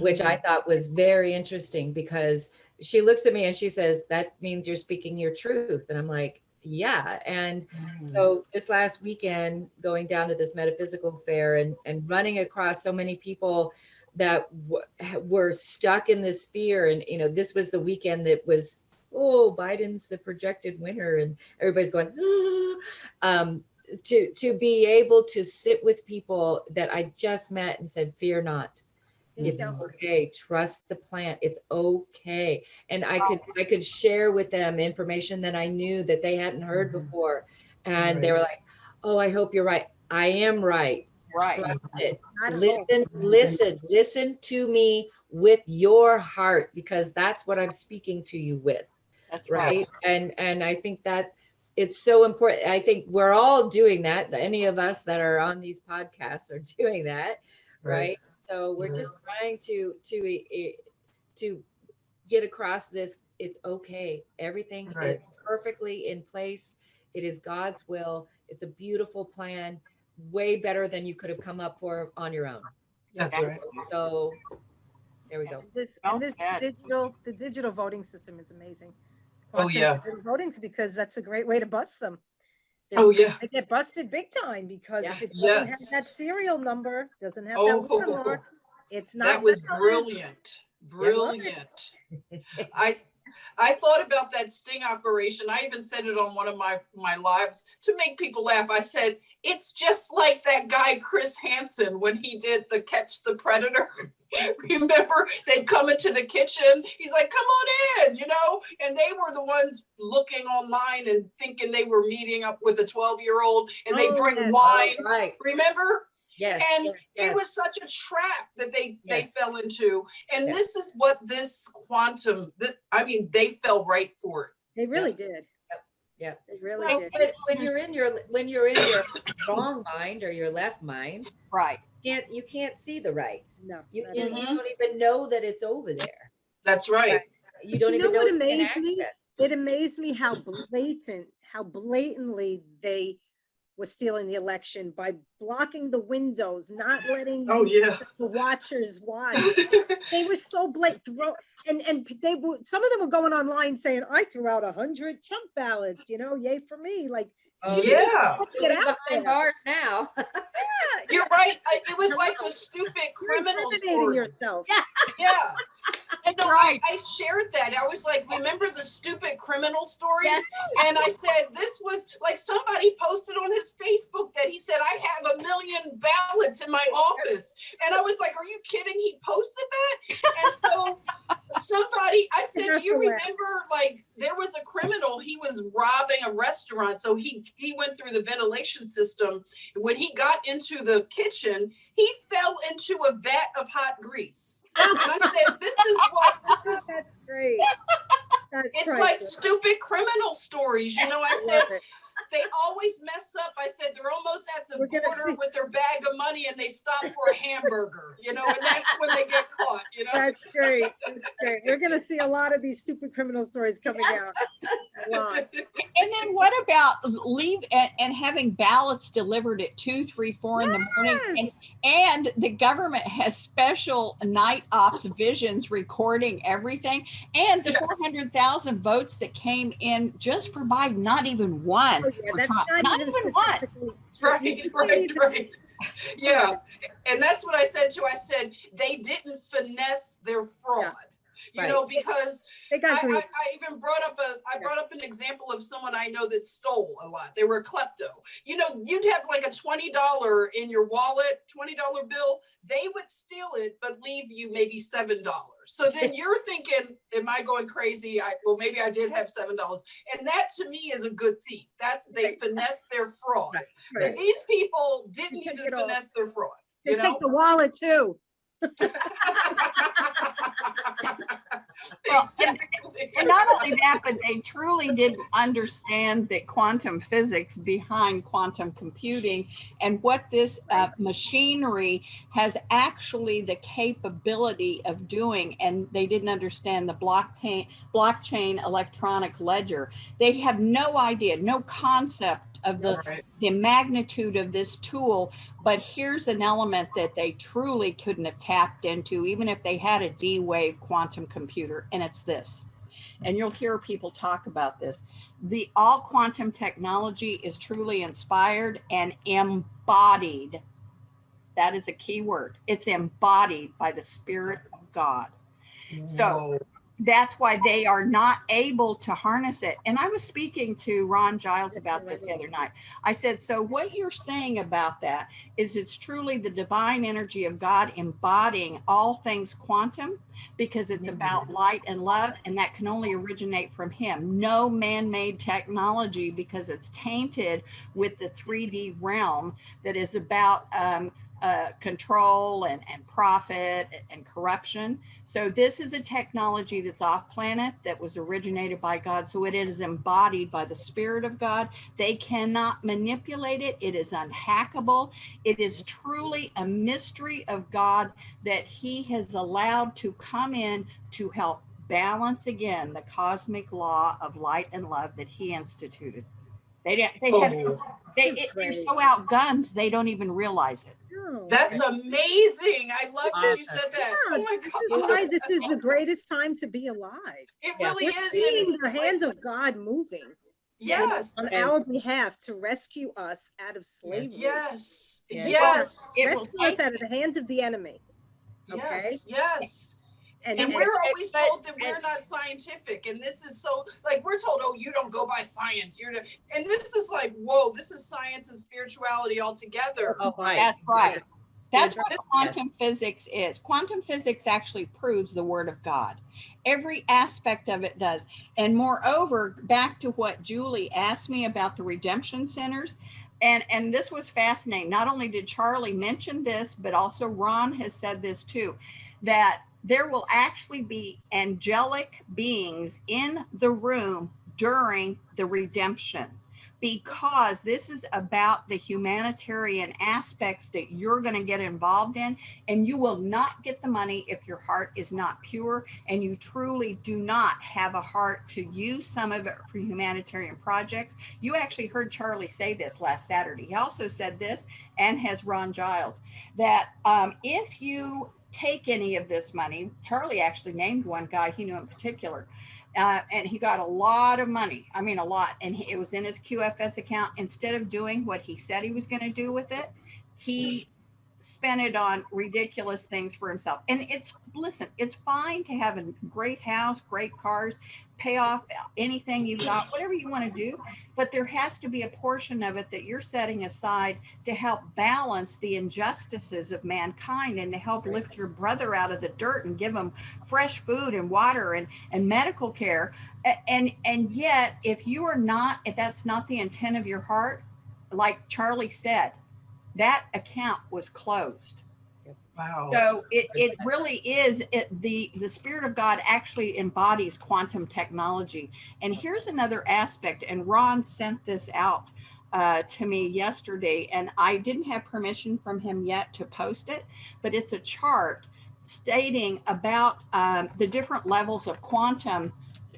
S4: which I thought was very interesting, because she looks at me and she says, that means you're speaking your truth. And I'm like, yeah. And so this last weekend, going down to this metaphysical fair and running across so many people that were stuck in this fear. And, you know, this was the weekend that was, oh, Biden's the projected winner. And everybody's going, to be able to sit with people that I just met and said, fear not. It's okay. Trust the plant. It's okay. And I could share with them information that I knew that they hadn't heard before. And they were like, oh, I hope you're right. I am right. Trust it. Listen to me with your heart, because that's what I'm speaking to you with.
S2: That's
S4: right. And I think that it's so important. I think we're all doing that. Any of us that are on these podcasts are doing that. Right. So we're just trying to get across this. It's okay. Everything is perfectly in place. It is God's will. It's a beautiful plan, way better than you could have come up for on your own.
S1: That's right.
S4: So there we go.
S3: The digital voting system is amazing.
S1: Oh yeah.
S3: Voting, because that's a great way to bust them. They get busted big time, because if it doesn't have that serial number, doesn't have that watermark, it's not.
S1: That was brilliant. Brilliant. I thought about that sting operation. I even said it on one of my lives to make people laugh. I said, it's just like that guy, Chris Hansen, when he did the Catch the Predator. Remember, they'd come into the kitchen. He's like, come on in, you know, and they were the ones looking online and thinking they were meeting up with a 12-year-old, and they bring wine. Remember?
S4: Yes.
S1: And it was such a trap that they fell into. And this is what this quantum, they fell right for it.
S3: They really did.
S4: Yeah.
S3: They really did.
S4: But when you're in your wrong mind or your left mind, you can't see the right.
S3: No.
S4: You don't even know that it's over there.
S1: That's right.
S4: You don't even know
S3: what amazed me? It amazed me how blatantly they were stealing the election by blocking the windows, not letting the watchers watch. They were so blatant. And some of them were going online saying, I threw out 100 Trump ballots, you know, yay for me. Like,
S4: get out there. Bars now.
S1: You're right. It was like the stupid criminal
S3: Incriminating
S1: stories.
S3: yourself.
S1: Yeah. And no,
S2: Right.
S1: I shared that. I was like, remember the stupid criminal stories? And I said, this was like somebody posted on his Facebook that he said, I have 1 million ballots in my office. And I was like, are you kidding? He posted that? And so somebody, I said, do you remember, like, there was a criminal, he was robbing a restaurant. So he went through the ventilation system. When he got into the kitchen, he fell into a vat of hot grease. And I said, this is what this is.
S3: That's great. That's
S1: It's
S3: priceless.
S1: like stupid criminal stories. You know, I
S3: I
S1: said,
S3: love it.
S1: they always mess up. I said, they're almost at the
S3: We're gonna
S1: border
S3: see-
S1: with their bag of money and they stop for a hamburger, you know, and that's when they get caught, you know.
S3: That's great. That's great. We're going to see a lot of these stupid criminal stories coming out. A lot.
S2: And then what about leave and having ballots delivered at 2, 3, 4 in the morning? And the government has special night ops visions recording everything. And the 400,000 votes that came in just for Biden, not even one.
S3: Oh, yeah,
S2: for
S3: that's
S2: Trump.
S3: not
S2: even
S3: even
S2: one.
S3: statistically true.
S1: Right. Yeah. And that's what I said too. I said, they didn't finesse their fraud. You know, because
S3: They got greedy.
S1: I even brought up an example of someone I know that stole a lot. They were a klepto. You know, you'd have like a $20 in your wallet, $20 bill. They would steal it, but leave you maybe $7. So then you're thinking, am I going crazy? Well, maybe I did have $7. And that to me is a good thief. They finesse their fraud. But these people didn't even finesse their fraud.
S3: They
S1: You know?
S3: take the wallet too.
S2: Well, and not only that, but they truly didn't understand the quantum physics behind quantum computing and what this machinery has actually the capability of doing. And they didn't understand the blockchain electronic ledger. They have no idea, no concept of the magnitude of this tool. But here's an element that they truly couldn't have tapped into, even if they had a D-Wave quantum computer, and it's this. And you'll hear people talk about this. All quantum technology is truly inspired and embodied. That is a key word. It's embodied by the Spirit of God. So that's why they are not able to harness it. And I was speaking to Ron Giles about this the other night. I said, so what you're saying about that is it's truly the divine energy of God embodying all things quantum, because it's about light and love, and that can only originate from him. No man-made technology, because it's tainted with the 3D realm that is about control and profit and corruption. So this is a technology that's off planet, that was originated by God. So it is embodied by the Spirit of God. They cannot manipulate it. It is unhackable. It is truly a mystery of God that he has allowed to come in to help balance again the cosmic law of light and love that he instituted. They're so outgunned, they don't even realize it.
S1: That's amazing. I love that you said that.
S3: Yeah,
S1: Oh my
S3: this
S1: God.
S3: is why this is the greatest time to be alive.
S1: It really
S3: We're
S1: is.
S3: seeing the hands of God moving
S1: Yes.
S3: on our behalf to rescue us out of slavery.
S1: Yes.
S2: Yeah.
S1: Yes.
S3: Rescue us out of the hands of the enemy. Okay?
S1: Yes. Yes. And we're always told that we're not scientific, and this is so, like, we're told, oh, you don't go by science, and this is like, whoa, this is science and spirituality all together.
S4: Oh, right.
S2: That's right. That's what quantum physics is. Quantum physics actually proves the word of God. Every aspect of it does. And moreover, back to what Julie asked me about the redemption centers, and this was fascinating. Not only did Charlie mention this, but also Ron has said this too, that there will actually be angelic beings in the room during the redemption, because this is about the humanitarian aspects that you're going to get involved in, and you will not get the money if your heart is not pure and you truly do not have a heart to use some of it for humanitarian projects. You actually heard Charlie say this last Saturday. He also said this, and has Ron Giles, that if you take any of this money, Charlie actually named one guy he knew in particular, and he got a lot of money. I mean, a lot. And it was in his QFS account. Instead of doing what he said he was going to do with it, he spend it on ridiculous things for himself. And listen, it's fine to have a great house, great cars, pay off anything you've got, whatever you want to do. But there has to be a portion of it that you're setting aside to help balance the injustices of mankind and to help lift your brother out of the dirt and give him fresh food and water and medical care. And yet, if that's not the intent of your heart, like Charlie said, that account was closed.
S1: Wow.
S2: So it really is, the Spirit of God actually embodies quantum technology. And here's another aspect, and Ron sent this out to me yesterday, and I didn't have permission from him yet to post it, but it's a chart stating about the different levels of quantum,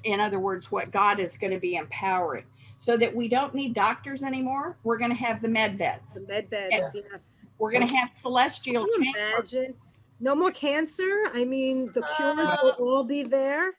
S2: in other words, what God is going to be empowering. So that we don't need doctors anymore. We're going to have the med beds.
S3: The med beds, yes.
S2: We're going to have celestial
S3: Can you
S2: chambers.
S3: imagine? No more cancer. I mean, the cures will all be there.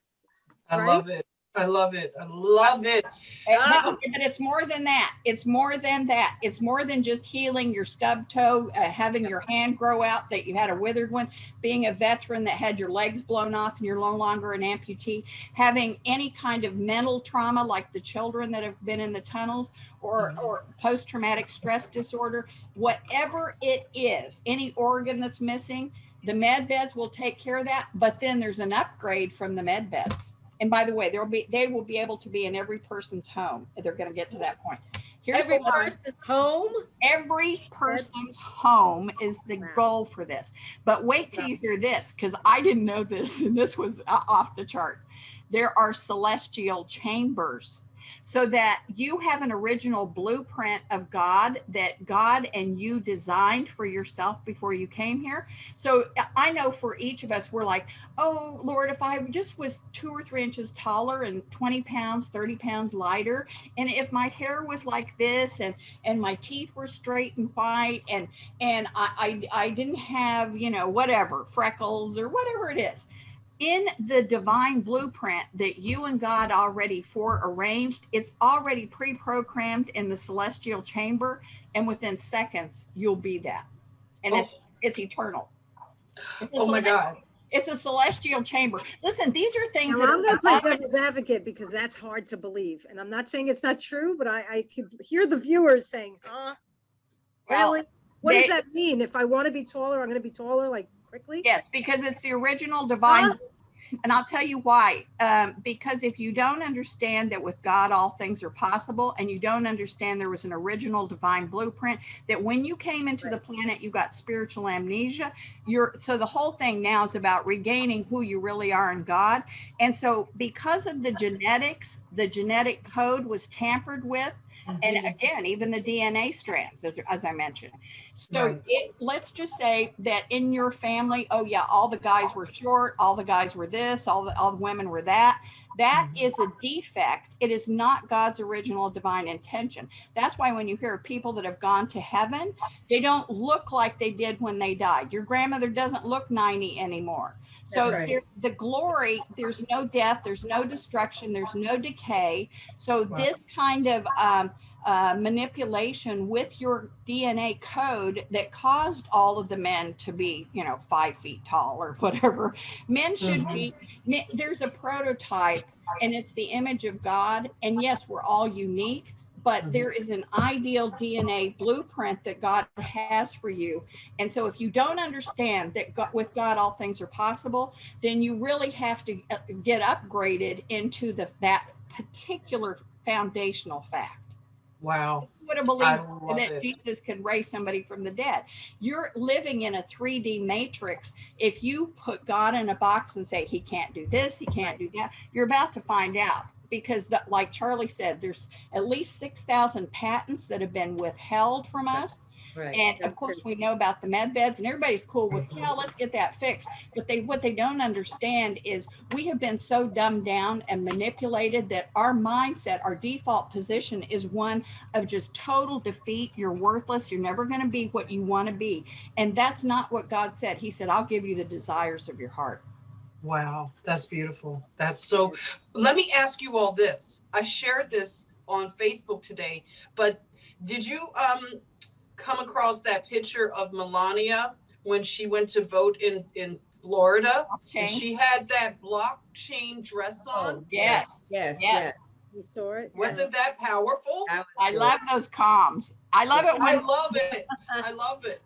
S1: I
S3: right?
S1: love it. I love it. I love it.
S2: But it's more than that. It's more than that. It's more than just healing your stub toe, having your hand grow out that you had a withered one, being a veteran that had your legs blown off and you're no longer an amputee, having any kind of mental trauma like the children that have been in the tunnels, or post-traumatic stress disorder, whatever it is, any organ that's missing, the med beds will take care of that. But then there's an upgrade from the med beds. And by the way, they will be able to be in every person's home. They're going to get to that point. Here's
S4: every person's home.
S2: Every person's home is the goal for this. But wait till you hear this, because I didn't know this, and this was off the charts. There are celestial chambers, so that you have an original blueprint of God that God and you designed for yourself before you came here. So I know for each of us, we're like, oh, Lord, if I just was 2 or 3 inches taller and 20 pounds, 30 pounds lighter, and if my hair was like this, and my teeth were straight and white, and I didn't have, whatever, freckles or whatever it is. In the divine blueprint that you and God already forearranged, it's already pre-programmed in the celestial chamber, and within seconds you'll be that. And it's eternal.
S1: Oh my God.
S2: It's a celestial chamber. Listen, these are things that
S3: I'm going to play devil's advocate, because that's hard to believe. And I'm not saying it's not true, but I could hear the viewers saying, really? What does that mean? If I want to be taller, I'm going to be taller like quickly?
S2: Yes, because it's the original divine. And I'll tell you why. Because if you don't understand that with God all things are possible, and you don't understand there was an original divine blueprint, that when you came into the planet, you got spiritual amnesia. So the whole thing now is about regaining who you really are in God. And so because of the genetics, the genetic code was tampered with. And again, even the DNA strands, as I mentioned. So let's just say that in your family, oh yeah, all the guys were short, all the guys were this, all the women were that. That is a defect. It is not God's original divine intention. That's why when you hear people that have gone to heaven, they don't look like they did when they died. Your grandmother doesn't look 90 anymore. So the glory, there's no death, there's no destruction, there's no decay. So this kind of manipulation with your DNA code that caused all of the men to be, 5 feet tall or whatever. Men should be, there's a prototype, and it's the image of God. And yes, we're all unique, but there is an ideal DNA blueprint that God has for you. And so if you don't understand that with God all things are possible, then you really have to get upgraded into that particular foundational fact.
S1: Wow.
S2: You would have believed that Jesus could raise somebody from the dead. You're living in a 3D matrix. If you put God in a box and say, he can't do this, he can't do that, you're about to find out. Because like Charlie said, there's at least 6,000 patents that have been withheld from us. Right. And of course, we know about the med beds, and everybody's cool with, let's get that fixed. But what they don't understand is we have been so dumbed down and manipulated that our mindset, our default position is one of just total defeat. You're worthless. You're never going to be what you want to be. And that's not what God said. He said, I'll give you the desires of your heart.
S1: Wow, that's beautiful. Let me ask you all this. I shared this on Facebook today, but did you come across that picture of Melania when she went to vote in Florida, and
S2: Change.
S1: she had that blockchain dress on?
S4: Oh,
S2: Yes.
S4: yes,
S2: Yes.
S4: yes.
S3: You saw it?
S1: Wasn't that powerful?
S4: That was
S2: I
S4: cool.
S2: love those comms. I love it
S1: I
S2: when
S1: love it. I love it.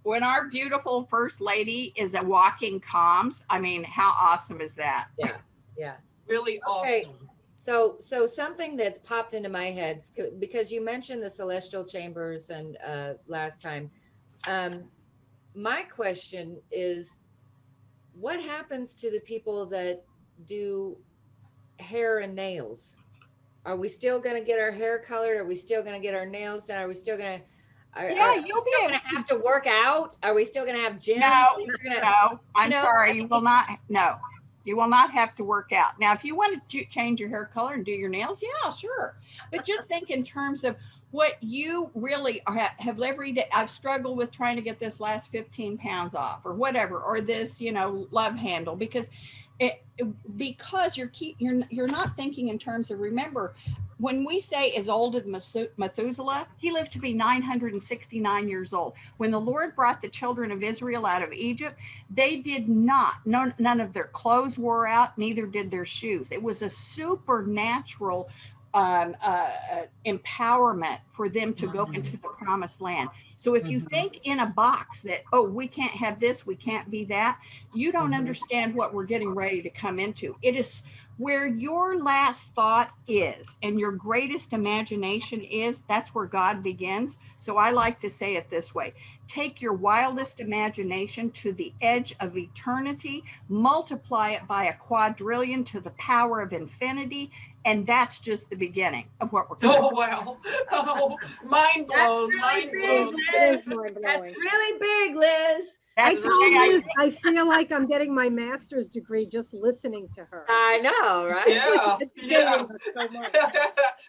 S2: our beautiful first lady is a walking comms. I mean, how awesome is that?
S4: Yeah, yeah.
S1: Really
S4: Okay.
S1: awesome.
S4: So something that's popped into my head, because you mentioned the celestial chambers and last time. My question is, what happens to the people that do hair and nails? Are we still going to get our hair colored? Are we still going to get our nails done? Are we still going to
S2: Yeah,
S4: are we
S2: you'll be
S4: still
S2: able
S4: going to have to work out? Are we still going to have gyms?
S2: No,
S4: We're gonna,
S2: no, I'm
S4: know,
S2: sorry. You will not. No, you will not have to work out. Now, if you want to change your hair color and do your nails, yeah, sure. But just think in terms of what you really have every day. I've struggled with trying to get this last 15 pounds off or whatever, or this, love handle, because because you're not thinking in terms of, remember, when we say as old as Methuselah, he lived to be 969 years old. When the Lord brought the children of Israel out of Egypt, they did not, none of their clothes wore out, neither did their shoes. It was a supernatural empowerment for them to go into the promised land. So if you think in a box that, oh, we can't have this, we can't be that, you don't understand what we're getting ready to come into. It is where your last thought is and your greatest imagination is, that's where God begins. So I like to say it this way: take your wildest imagination to the edge of eternity, multiply it by a quadrillion to the power of infinity, and that's just the beginning of what we're
S1: Oh, wow. Oh, mind blown. Mind blown.
S3: It is mind
S4: that's
S3: blowing.
S4: really big, Liz.
S3: I
S2: That's
S3: told Liz I feel like I'm getting my master's degree just listening to her.
S4: I know, right?
S1: Yeah.
S3: It's
S1: Yeah.
S3: giving us so much.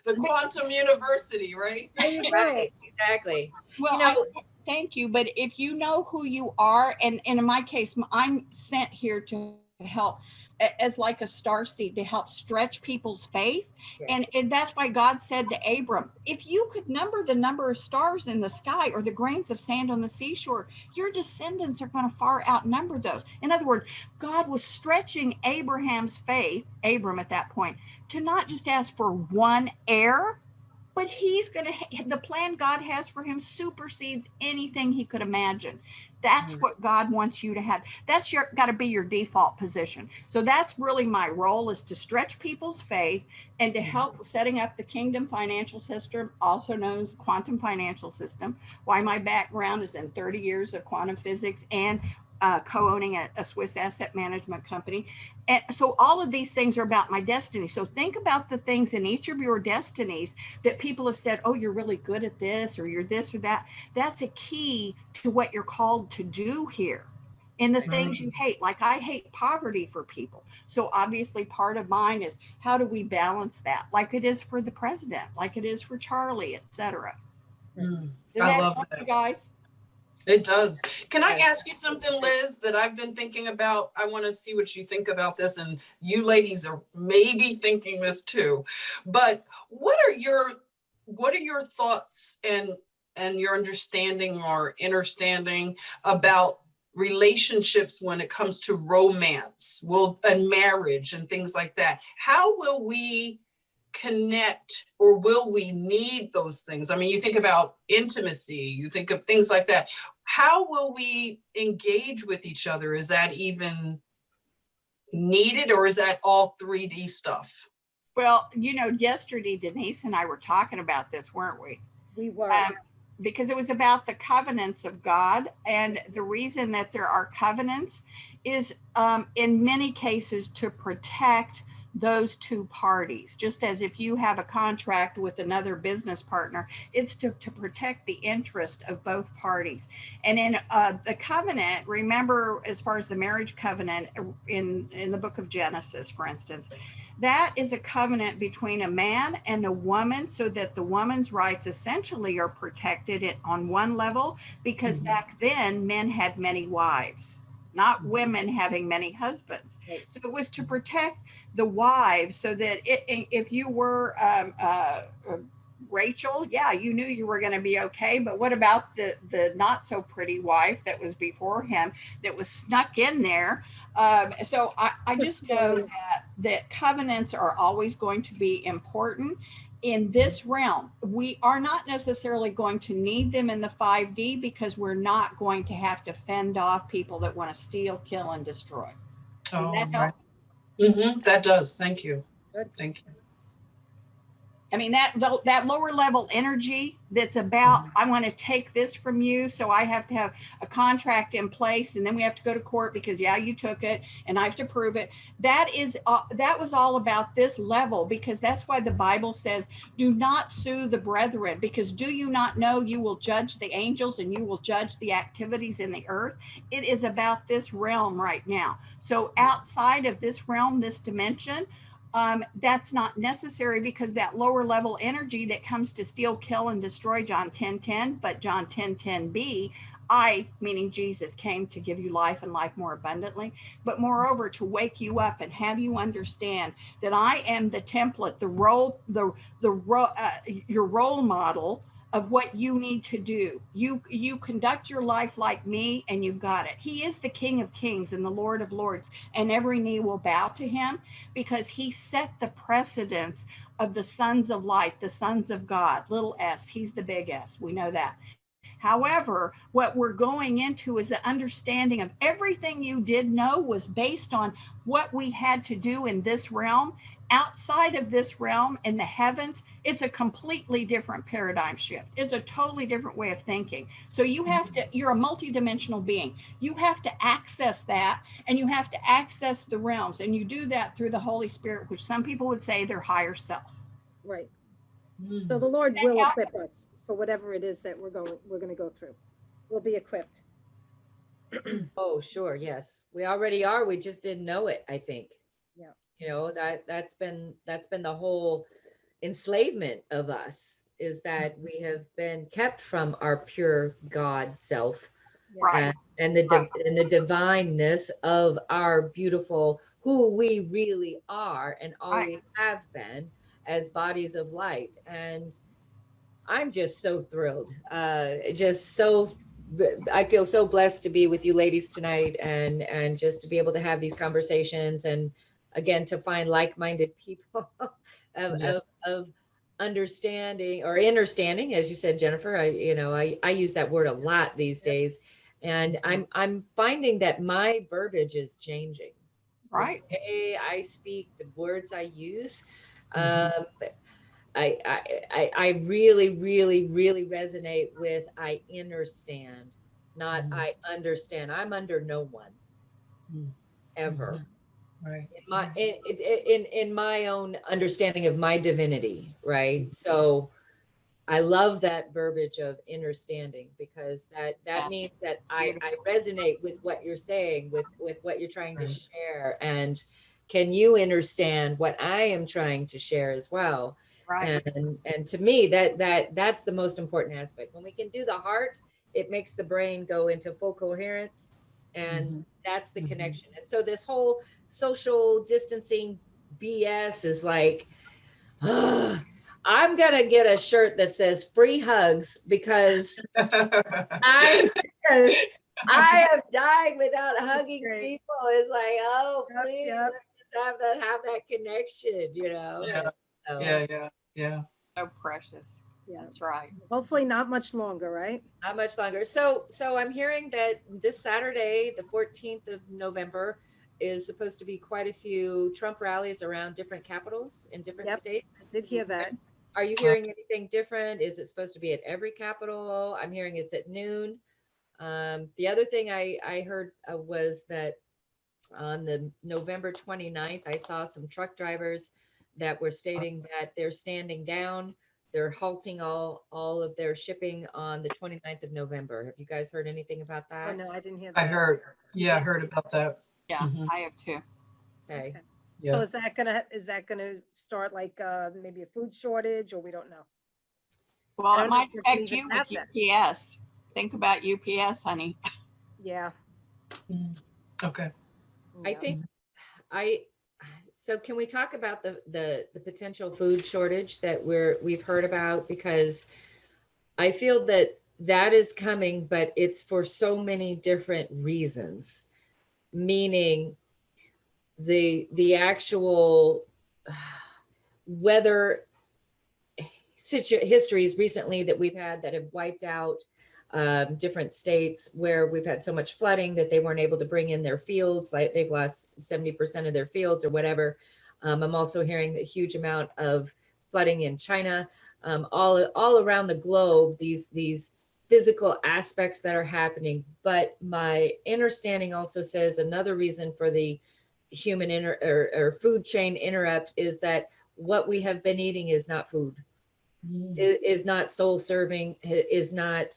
S1: The quantum university, right?
S3: There you go.
S4: Right, exactly.
S2: Well,
S4: You know,
S2: thank you. But if you know who you are, and in my case, I'm sent here to help as like a star seed to help stretch people's faith.
S4: Yeah.
S2: And that's why God said to Abram, if you could number the number of stars in the sky or the grains of sand on the seashore, your descendants are going to far outnumber those. In other words, God was stretching Abraham's faith, Abram at that point, to not just ask for one heir, but he's going to, the plan God has for him supersedes anything he could imagine. That's what God wants you to have. That's got to be your default position. So that's really my role, is to stretch people's faith and to help setting up the kingdom financial system, also known as the quantum financial system. Why my background is in 30 years of quantum physics and co-owning a Swiss asset management company. And so all of these things are about my destiny. So think about the things in each of your destinies that people have said, oh, you're really good at this, or you're this or that. That's a key to what you're called to do here. And the things you hate, like I hate poverty for people. So obviously part of mine is, how do we balance that? Like it is for the president, like it is for Charlie, etc.
S1: I love that.
S2: You guys?
S1: It does. Can I ask you something, Liz, that I've been thinking about? I want to see what you think about this, and you ladies are maybe thinking this too. But what are your thoughts and your understanding or understanding about relationships when it comes to romance, and marriage and things like that? How will we connect, or will we need those things? I mean, you think about intimacy, you think of things like that. How will we engage with each other? Is that even needed, or is that all 3D stuff?
S2: Well, yesterday Denise and I were talking about this, weren't we?
S3: We were.
S2: Because it was about the covenants of God. And the reason that there are covenants is in many cases to protect those two parties. Just as if you have a contract with another business partner, it's to protect the interest of both parties. And in the covenant, remember, as far as the marriage covenant in the book of Genesis, for instance, that is a covenant between a man and a woman, so that the woman's rights essentially are protected on one level, because back then men had many wives, not women having many husbands. So it was to protect the wives, so that if you were Rachel, yeah, you knew you were going to be okay, but what about the not so pretty wife that was before him that was snuck in there? So I just know that covenants are always going to be important in this realm. We are not necessarily going to need them in the 5D because we're not going to have to fend off people that want to steal, kill, and destroy. Does that help?
S1: Right. That does. Thank you.
S3: Good.
S1: Thank you.
S2: I mean, that lower level energy that's about, I want to take this from you, so I have to have a contract in place, and then we have to go to court because, yeah, you took it, and I have to prove it. That was all about this level, because that's why the Bible says, do not sue the brethren, because do you not know you will judge the angels and you will judge the activities in the earth? It is about this realm right now. So outside of this realm, this dimension, that's not necessary, because that lower level energy that comes to steal, kill, and destroy, John 10:10, but John 10:10b, I, meaning Jesus, came to give you life and life more abundantly, but moreover to wake you up and have you understand that I am the template, your role model of what you need to do. You conduct your life like me, and you've got it. He is the King of Kings and the Lord of Lords, and every knee will bow to him, because he set the precedence of the sons of light, the sons of God, little s. He's the big S. We know that. However, what we're going into is the understanding of everything you did know was based on what we had to do in this realm. Outside of this realm in the heavens, it's a completely different paradigm shift. It's a totally different way of thinking. So you're a multidimensional being. You have to access that, and you have to access the realms. And you do that through the Holy Spirit, which some people would say their higher self.
S3: Right. So the Lord will equip us for whatever it is that we're going to go through. We'll be equipped.
S4: Oh, sure. Yes. We already are. We just didn't know it, I think.
S3: Yeah.
S4: You know, that's been the whole enslavement of us, is that we have been kept from our pure God self.
S2: Right.
S4: And the divineness of our beautiful, who we really are and always have been, as bodies of light. And I'm just so thrilled. I feel so blessed to be with you ladies tonight, and just to be able to have these conversations, and again to find like-minded people of understanding, or understanding, as you said, Jennifer. I use that word a lot these days, and I'm finding that my verbiage is changing.
S2: Right.
S4: The way I speak, the words I use. I really, really, really resonate with I understand, not I understand. I'm under no one ever.
S1: Right.
S4: In my own understanding of my divinity, right? So I love that verbiage of understanding, because that means that I resonate with what you're saying, with what you're trying to share. And can you understand what I am trying to share as well?
S2: Right.
S4: And to me, that's the most important aspect. When we can do the heart, it makes the brain go into full coherence, and that's the connection. And so this whole social distancing BS is like, I'm gonna get a shirt that says free hugs, because I am dying without hugging people. It's like, oh, please, let's have that connection, you know.
S1: Yeah.
S2: So precious.
S3: Yeah.
S2: That's right.
S3: Hopefully not much longer, right?
S4: Not much longer. So I'm hearing that this Saturday, the 14th of November, is supposed to be quite a few Trump rallies around different capitals in different states.
S3: I did hear that.
S4: Are you hearing anything different? Is it supposed to be at every capital? I'm hearing it's at noon. The other thing I heard was that on the November 29th, I saw some truck drivers that were stating that they're standing down. They're halting all of their shipping on the 29th of November. Have you guys heard anything about that?
S3: Oh, no, I didn't hear that.
S1: I heard. Yeah, I heard about that.
S2: Yeah, I have too.
S4: Okay.
S1: Yeah.
S3: So is that gonna start like maybe a food shortage, or we don't know?
S2: Well, it might affect
S3: even
S2: you
S3: have
S2: with
S3: that.
S2: UPS. Think about UPS, honey.
S3: Yeah.
S1: Okay.
S4: I think So can we talk about the potential food shortage that we've heard about? Because I feel that that is coming, but it's for so many different reasons, meaning the actual weather histories recently that we've had that have wiped out different states where we've had so much flooding that they weren't able to bring in their fields, like they've lost 70% of their fields or whatever. I'm also hearing a huge amount of flooding in China, all around the globe, these physical aspects that are happening. But my understanding also says another reason for the human or food chain interrupt is that what we have been eating is not food, is not soul serving, is not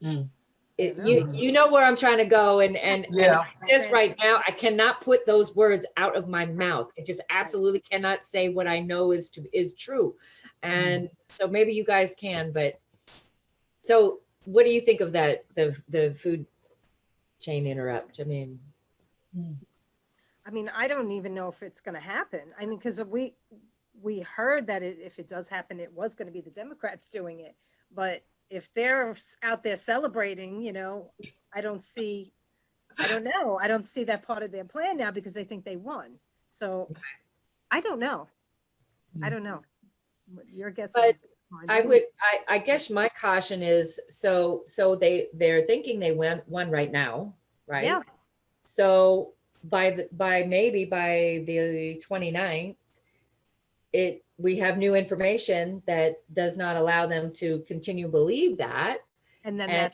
S1: Mm.
S4: you know where I'm trying to go, and
S1: Yeah.
S4: just right now I cannot put those words out of my mouth. I just absolutely cannot say what I know is true. And so maybe you guys can, but so what do you think of that, the food chain interrupt? I mean,
S3: I don't even know if it's going to happen. I mean, because we heard that if it does happen, it was going to be the Democrats doing it. But if they're out there celebrating, I don't know. I don't see that part of their plan now because they think they won. So I don't know. I don't know. Your guess
S4: but
S3: is fine.
S4: I guess my caution is so they're thinking they won right now, right?
S3: Yeah.
S4: So by the 29th, we have new information that does not allow them to continue to believe that.
S3: And then
S4: And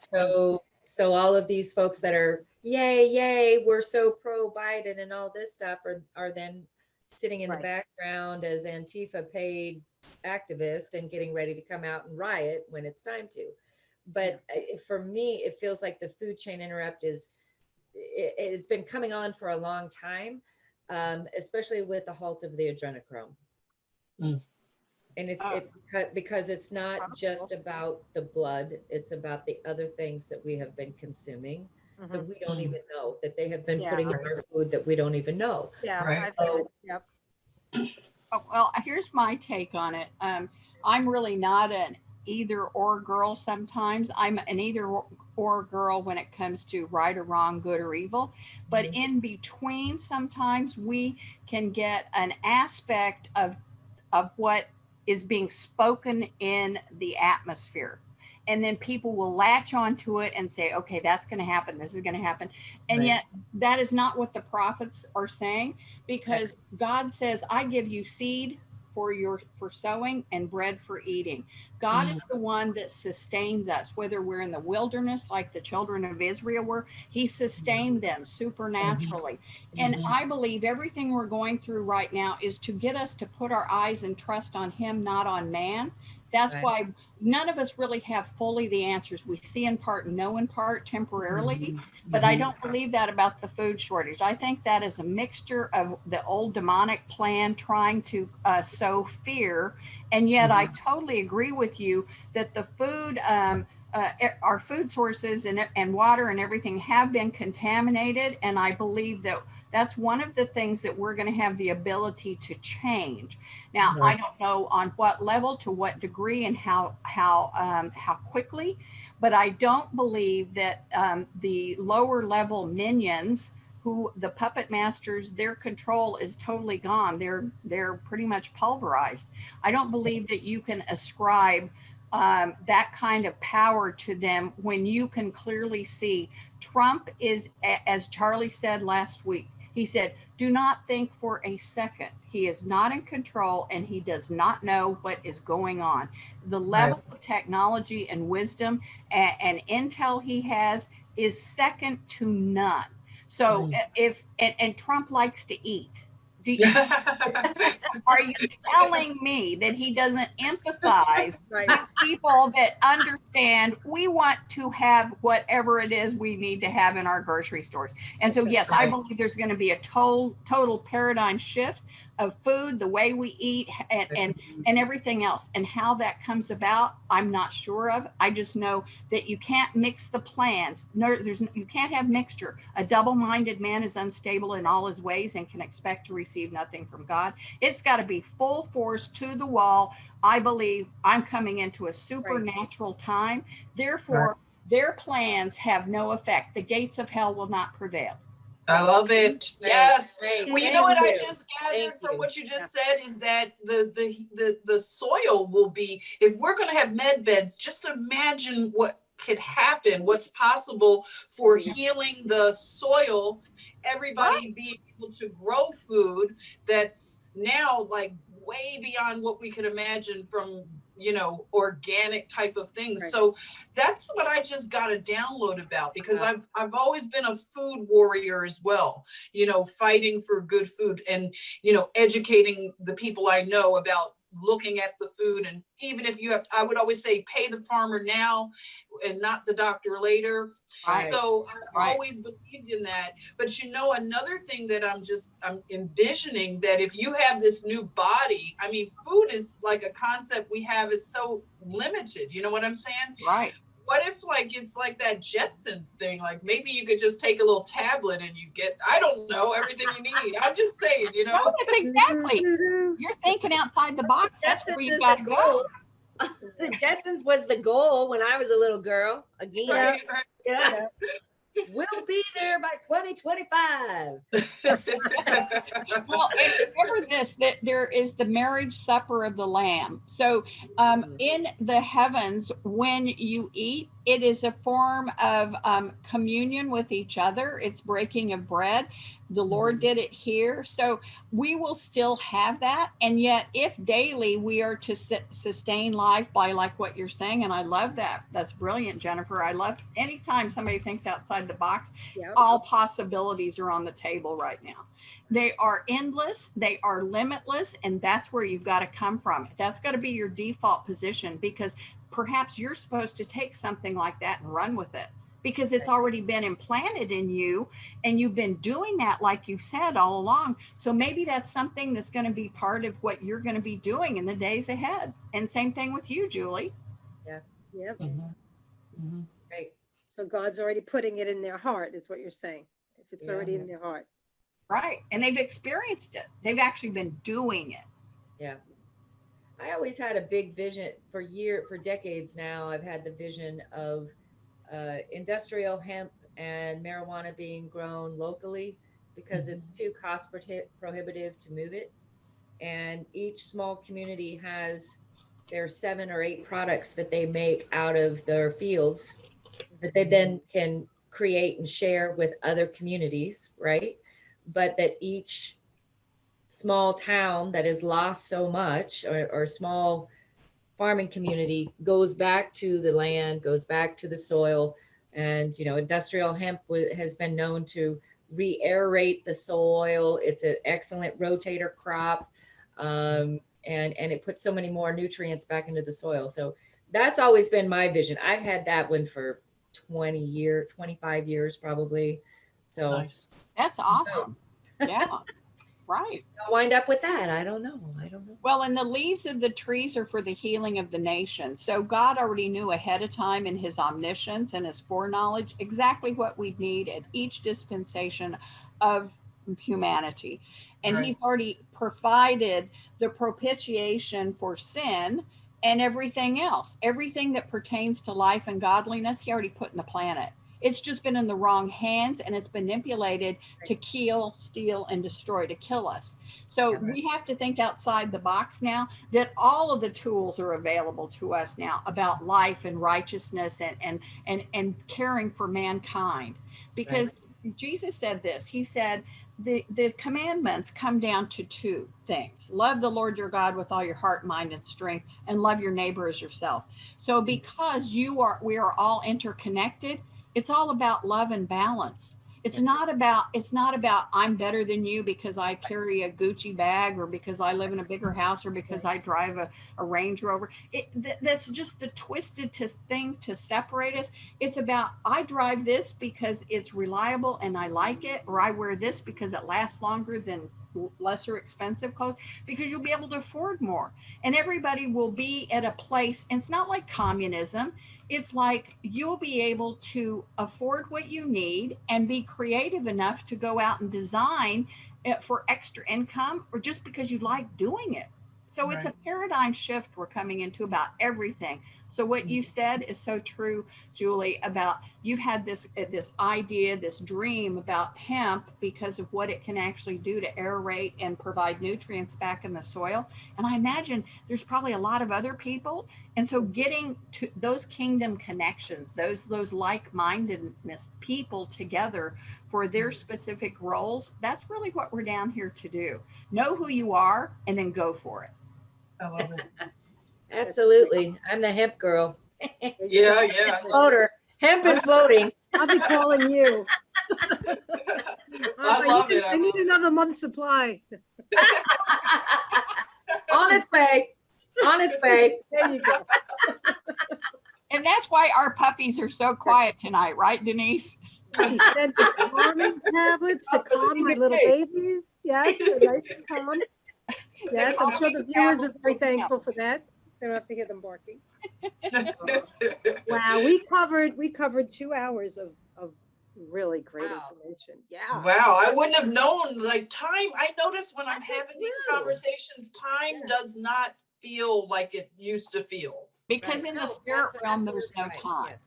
S4: so all of these folks that are yay, we're so pro Biden and all this stuff are then sitting in the background as Antifa paid activists and getting ready to come out and riot when it's time to. But for me, it feels like the food chain interrupt it's been coming on for a long time, especially with the halt of the adrenochrome. And because it's not just about the blood, it's about the other things that we have been consuming that we don't even know, that they have been putting in our food that we don't even know.
S3: Yeah.
S1: Right.
S3: Yep.
S2: Oh, well, here's my take on it. I'm really not an either or girl sometimes. I'm an either or girl when it comes to right or wrong, good or evil. But in between, sometimes we can get an aspect of what is being spoken in the atmosphere. And then people will latch onto it and say, okay, that's going to happen. This is going to happen. And yet that is not what the prophets are saying, because God says, I give you seed for sowing and bread for eating. God is the one that sustains us, whether we're in the wilderness like the children of Israel were. He sustained them supernaturally. And I believe everything we're going through right now is to get us to put our eyes and trust on him, not on man. That's why none of us really have fully the answers. We see in part, know in part temporarily, but I don't believe that about the food shortage. I think that is a mixture of the old demonic plan trying to sow fear. And yet I totally agree with you that the food, our food sources and water and everything have been contaminated. And I believe that that's one of the things that we're going to have the ability to change. Now, I don't know on what level, to what degree, and how quickly, but I don't believe that the lower level minions, who the puppet masters, their control is totally gone. They're pretty much pulverized. I don't believe that you can ascribe that kind of power to them when you can clearly see Trump is, as Charlie said last week, he said, do not think for a second. He is not in control and he does not know what is going on. The level of technology and wisdom and intel he has is second to none. So and Trump likes to eat. Are you telling me that he doesn't empathize with people that understand we want to have whatever it is we need to have in our grocery stores? And so, yes, I believe there's going to be a total paradigm shift. of food, the way we eat, and everything else. And how that comes about, I'm not sure of. I just know that you can't mix the plans. No, you can't have mixture. A double-minded man is unstable in all his ways and can expect to receive nothing from God. It's got to be full force to the wall. I believe I'm coming into a supernatural time. Therefore, their plans have no effect. The gates of hell will not prevail.
S1: I love it. Yes.
S4: Great.
S1: Well, you
S4: Thank
S1: know what I
S4: you.
S1: just gathered
S4: Thank
S1: from
S4: you.
S1: what you just said is that the soil will be, if we're going to have med beds, just imagine what could happen, what's possible for healing the soil, everybody being able to grow food that's now like way beyond what we could imagine from, you know, organic type of things.
S3: Right.
S1: So that's what I just got a download about, because I've always been a food warrior as well, you know, fighting for good food and, you know, educating the people I know about looking at the food. And even if you have, I would always say, pay the farmer now and not the doctor later.
S2: Right.
S1: So I've always believed in that. But you know, another thing that I'm envisioning, that if you have this new body, I mean, food is like a concept we have is so limited. You know what I'm saying?
S2: Right.
S1: What if like it's like that Jetsons thing? Like maybe you could just take a little tablet and you get, I don't know, everything you need. I'm just saying, you know.
S2: No, that's exactly. You're thinking outside the box. That's where you
S4: Jetsons
S2: got
S4: is
S2: to
S4: a
S2: go.
S4: goal. The Jetsons was the goal when I was a little girl. Again,
S1: Right,
S4: yeah. We'll be there by 2025.
S2: Well, and remember this, that there is the marriage supper of the Lamb. So in the heavens, when you eat, it is a form of communion with each other. It's breaking of bread. The Lord did it here. So we will still have that. And yet, if daily we are to sustain life by, like what you're saying, and I love that. That's brilliant, Jennifer. I love anytime somebody thinks outside the box.
S3: Yep.
S2: All possibilities are on the table right now. They are endless, they are limitless, and that's where you've got to come from. That's got to be your default position, because perhaps you're supposed to take something like that and run with it, because it's already been implanted in you and you've been doing that, like you said, all along. So maybe that's something that's going to be part of what you're going to be doing in the days ahead. And same thing with you, Julie.
S3: Yep.
S4: Right.
S3: So God's already putting it in their heart, is what you're saying. If it's already in their heart.
S2: Right. And they've experienced it. They've actually been doing it.
S4: Yeah. I always had a big vision for decades now. I've had the vision of industrial hemp and marijuana being grown locally, because it's too cost prohibitive to move it. And each small community has their 7 or 8 products that they make out of their fields that they then can create and share with other communities, right? But that each small town that has lost so much, or small farming community, goes back to the land, goes back to the soil. And, you know, industrial hemp has been known to re-aerate the soil. It's an excellent rotator crop. And it puts so many more nutrients back into the soil. So that's always been my vision. I've had that one for 25 years probably. So
S1: Nice.
S2: That's awesome. Yeah. Right.
S4: I'll wind up with that. I don't know.
S2: Well, and the leaves of the trees are for the healing of the nation. So God already knew ahead of time in his omniscience and his foreknowledge exactly what we need at each dispensation of humanity. And he's already provided the propitiation for sin and everything else. Everything that pertains to life and godliness, he already put in the planet. It's just been in the wrong hands, and it's manipulated to kill, steal, and destroy, to kill us. So we have to think outside the box now, that all of the tools are available to us now about life and righteousness and caring for mankind. Because Jesus said this, he said, the commandments come down to 2 things. Love the Lord your God with all your heart, mind, and strength, and love your neighbor as yourself. So because we are all interconnected, it's all about love and balance. It's not about I'm better than you because I carry a Gucci bag, or because I live in a bigger house, or because I drive a Range Rover. That's just the twisted thing to separate us. It's about, I drive this because it's reliable and I like it, or I wear this because it lasts longer than lesser expensive clothes, because you'll be able to afford more. And everybody will be at a place, and it's not like communism. It's like you'll be able to afford what you need and be creative enough to go out and design it for extra income, or just because you like doing it. So it's a paradigm shift we're coming into about everything. So what you said is so true, Julie, about you've had this idea, this dream about hemp because of what it can actually do to aerate and provide nutrients back in the soil. And I imagine there's probably a lot of other people. And so getting to those kingdom connections, those like-mindedness people together for their specific roles, that's really what we're down here to do. Know who you are and then go for it.
S1: I love it.
S4: Absolutely. I'm the hemp girl.
S1: Yeah, yeah.
S4: Floater. Hemp and floating.
S3: I'll be calling you.
S1: I love it.
S3: I need another month's supply.
S4: On its way. On its way.
S3: There you go.
S2: And that's why our puppies are so quiet tonight, right, Denise?
S3: She sent the calming tablets to calm my little babies. Yes, so nice and calm. Yes, I'm sure the viewers are very thankful for that. They don't have to hear them barking. Wow, we covered 2 hours of really great information. Yeah.
S1: Wow, I wouldn't have known. Like time, I notice when I'm having these conversations, time does not feel like it used to feel.
S2: Because in the spirit realm, there's no time.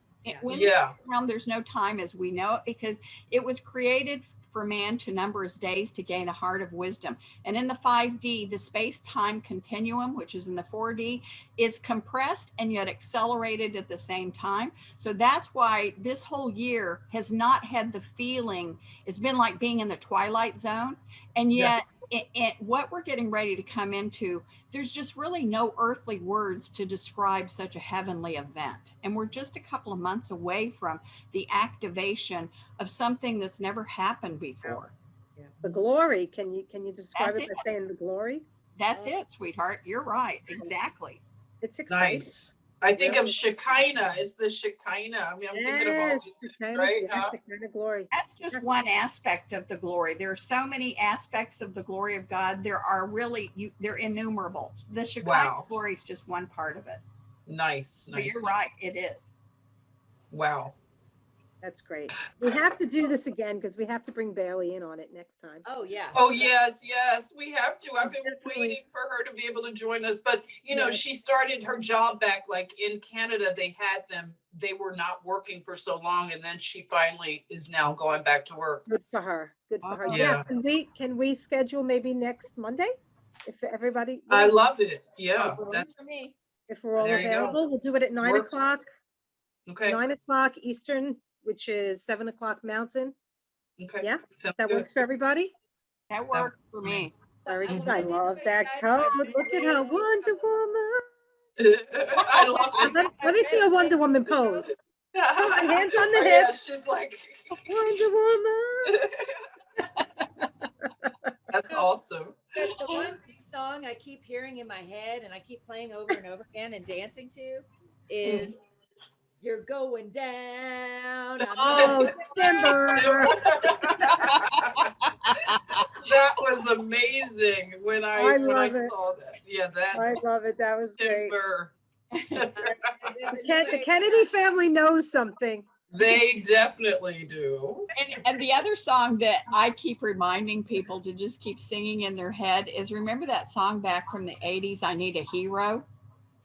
S2: When in the spirit realm, there's no time as we know it, because it was created for man to number his days to gain a heart of wisdom. And in the 5D, the space-time continuum, which is in the 4D, is compressed and yet accelerated at the same time. So that's why this whole year has not had the feeling, it's been like being in the twilight zone. And yet what we're getting ready to come into, there's just really no earthly words to describe such a heavenly event. And we're just a couple of months away from the activation of something that's never happened before.
S3: The glory. Can you describe it by saying the glory?
S2: That's it, sweetheart. You're right. Exactly.
S3: It's exciting.
S1: Nice. I think of Shekinah. Is the Shekinah? I mean, I'm thinking of all these things, right?
S3: Shekinah glory.
S2: That's just one aspect of the glory. There are so many aspects of the glory of God. There are really, they're innumerable. The Shekinah glory is just one part of it.
S1: Nice.
S2: But you're right. It is.
S1: Wow.
S3: That's great. We have to do this again because we have to bring Bailey in on it next time.
S4: Oh, yeah.
S1: Oh, yes, we have to. I've been waiting for her to be able to join us. But, you know, she started her job back like in Canada. They had them. They were not working for so long. And then she finally is now going back to work.
S3: Good for her. Good for her.
S1: Yeah.
S3: Can we schedule maybe next Monday? If everybody.
S1: I love it. Yeah.
S4: That's for me.
S3: If we're all available, we'll do it at 9 o'clock.
S1: Okay.
S3: 9 o'clock Eastern, which is 7 o'clock Mountain.
S1: Okay.
S3: Yeah. That works for everybody?
S2: That works for me.
S3: Very good. I love that code. Look at her, Wonder Woman.
S1: I love it.
S3: Let me see a Wonder Woman pose. Hands on the hips.
S1: Yeah, she's like
S3: Wonder Woman.
S1: That's awesome.
S4: The one big song I keep hearing in my head and I keep playing over and over again and dancing to is "You're Going Down."
S3: Oh, Timber.
S1: That was amazing when I saw that. Yeah,
S3: I love it. That was
S1: Timber.
S3: The Kennedy family knows something.
S1: They definitely do.
S2: And the other song that I keep reminding people to just keep singing in their head is, remember that song back from the 80s, "I Need a Hero"?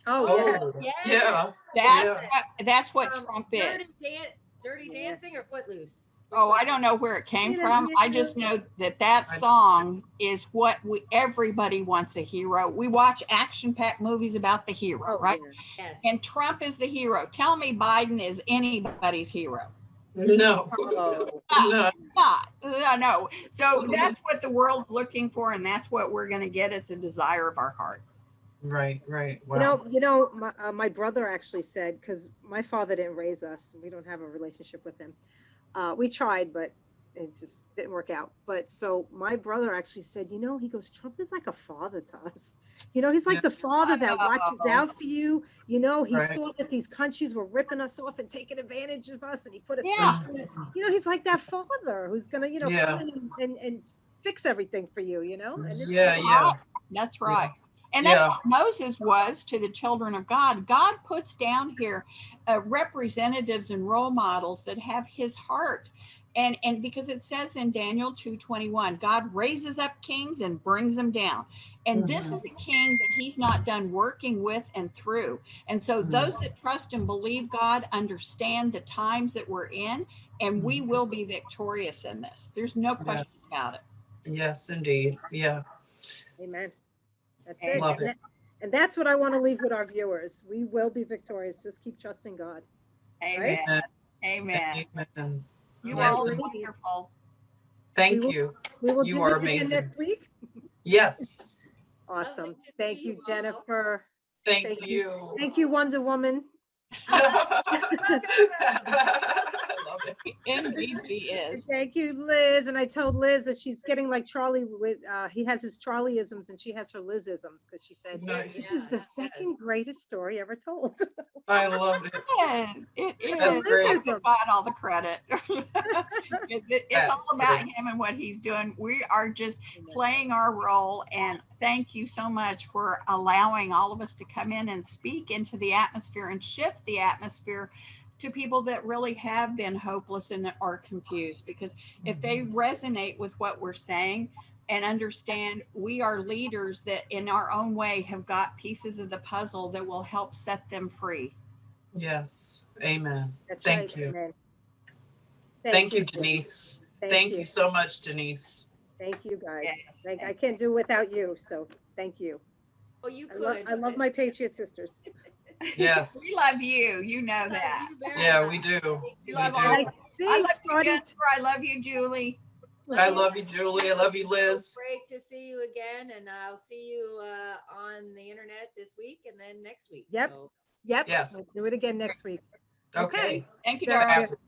S3: Oh,
S1: yeah.
S2: That's what Trump is.
S4: Dirty Dancing or Footloose?
S2: Oh, I don't know where it came from. I just know that song is what everybody wants a hero. We watch action-packed movies about the hero, right?
S4: Yes.
S2: And Trump is the hero. Tell me Biden is anybody's hero.
S1: No.
S2: No. So that's what the world's looking for, and that's what we're going to get. It's a desire of our heart.
S1: Right. Wow.
S3: My brother actually said, because my father didn't raise us, we don't have a relationship with him. We tried, but it just didn't work out. But so my brother actually said, he goes, Trump is like a father to us. He's like the father that watches out for you. He saw that these countries were ripping us off and taking advantage of us, and he put us. He's like that father who's gonna, come in and fix everything for you, you know? And it's,
S1: Yeah, yeah.
S2: That's right. And that's
S1: Yeah.
S2: what Moses was to the children of God. God puts down here representatives and role models that have his heart. And because it says in Daniel 2:21, God raises up kings and brings them down. And this is a king that he's not done working with and through. And so those that trust and believe God understand the times that we're in, and we will be victorious in this. There's no question about it.
S1: Yes, indeed. Yeah.
S3: amen. That's it.
S1: Love
S3: And,
S1: it.
S3: and that's what I want to leave with our viewers. We will be victorious. Just keep trusting God.
S2: Amen.
S3: Right?
S2: Amen.
S1: Amen.
S2: You
S1: Yes,
S2: all are
S3: ladies.
S2: wonderful.
S1: Thank
S3: will-
S1: you.
S3: We will
S1: You
S3: do
S1: are
S3: this again
S1: amazing.
S3: next week.
S1: Yes.
S3: Awesome.
S4: Lovely to see
S3: Thank you,
S4: you all.
S3: Jennifer.
S1: Thank you.
S3: Thank you, Wonder Woman.
S1: I love it.
S2: Indeed, she is.
S3: And thank you, Liz. And I told Liz that she's getting like Charlie with he has his Charlieisms and she has her Lizisms because she said
S1: Nice.
S3: this is the second greatest story ever told.
S1: I love it.
S2: It is.
S1: That's great.
S2: I give God all the credit. It's all
S1: That's
S2: about
S1: great.
S2: him and what he's doing. We are just playing our role. And thank you so much for allowing all of us to come in and speak into the atmosphere and shift the atmosphere to people that really have been hopeless and are confused. Because if they resonate with what we're saying and understand, we are leaders that in our own way have got pieces of the puzzle that will help set them free.
S1: Yes. Amen.
S3: That's
S1: Thank
S3: right.
S1: you.
S3: Amen.
S1: Thank you, Denise. Thank you so much, Denise.
S3: Thank you, guys.
S2: Yes,
S3: Like, I
S2: thank
S3: can't do without you. So thank you.
S4: Oh, you
S3: I
S4: could.
S3: love my Patriot sisters.
S1: Yes.
S2: We love you. You know
S4: Love
S2: that.
S4: you very
S1: Yeah,
S4: much.
S1: we do.
S2: We
S1: We
S2: love
S1: do.
S2: all
S3: I
S2: of you. I
S3: think
S2: love you,
S3: starting
S2: Jennifer. I love you, Julie.
S1: I love you, Julie. I love you, Liz.
S4: Great to see you again, and I'll see you on the internet this week and then next week.
S3: Yep.
S4: So,
S3: Yep.
S1: Yes.
S3: We'll do it again next week.
S1: Okay.
S2: Thank you,
S3: Very
S2: darling.
S3: good.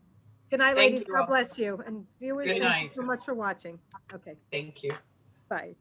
S3: Good night,
S1: Thank
S3: ladies.
S1: you
S3: God
S1: all.
S3: bless you. And viewers,
S1: Good
S3: thank
S1: night.
S3: you so much for watching. Okay.
S1: Thank you.
S3: Bye.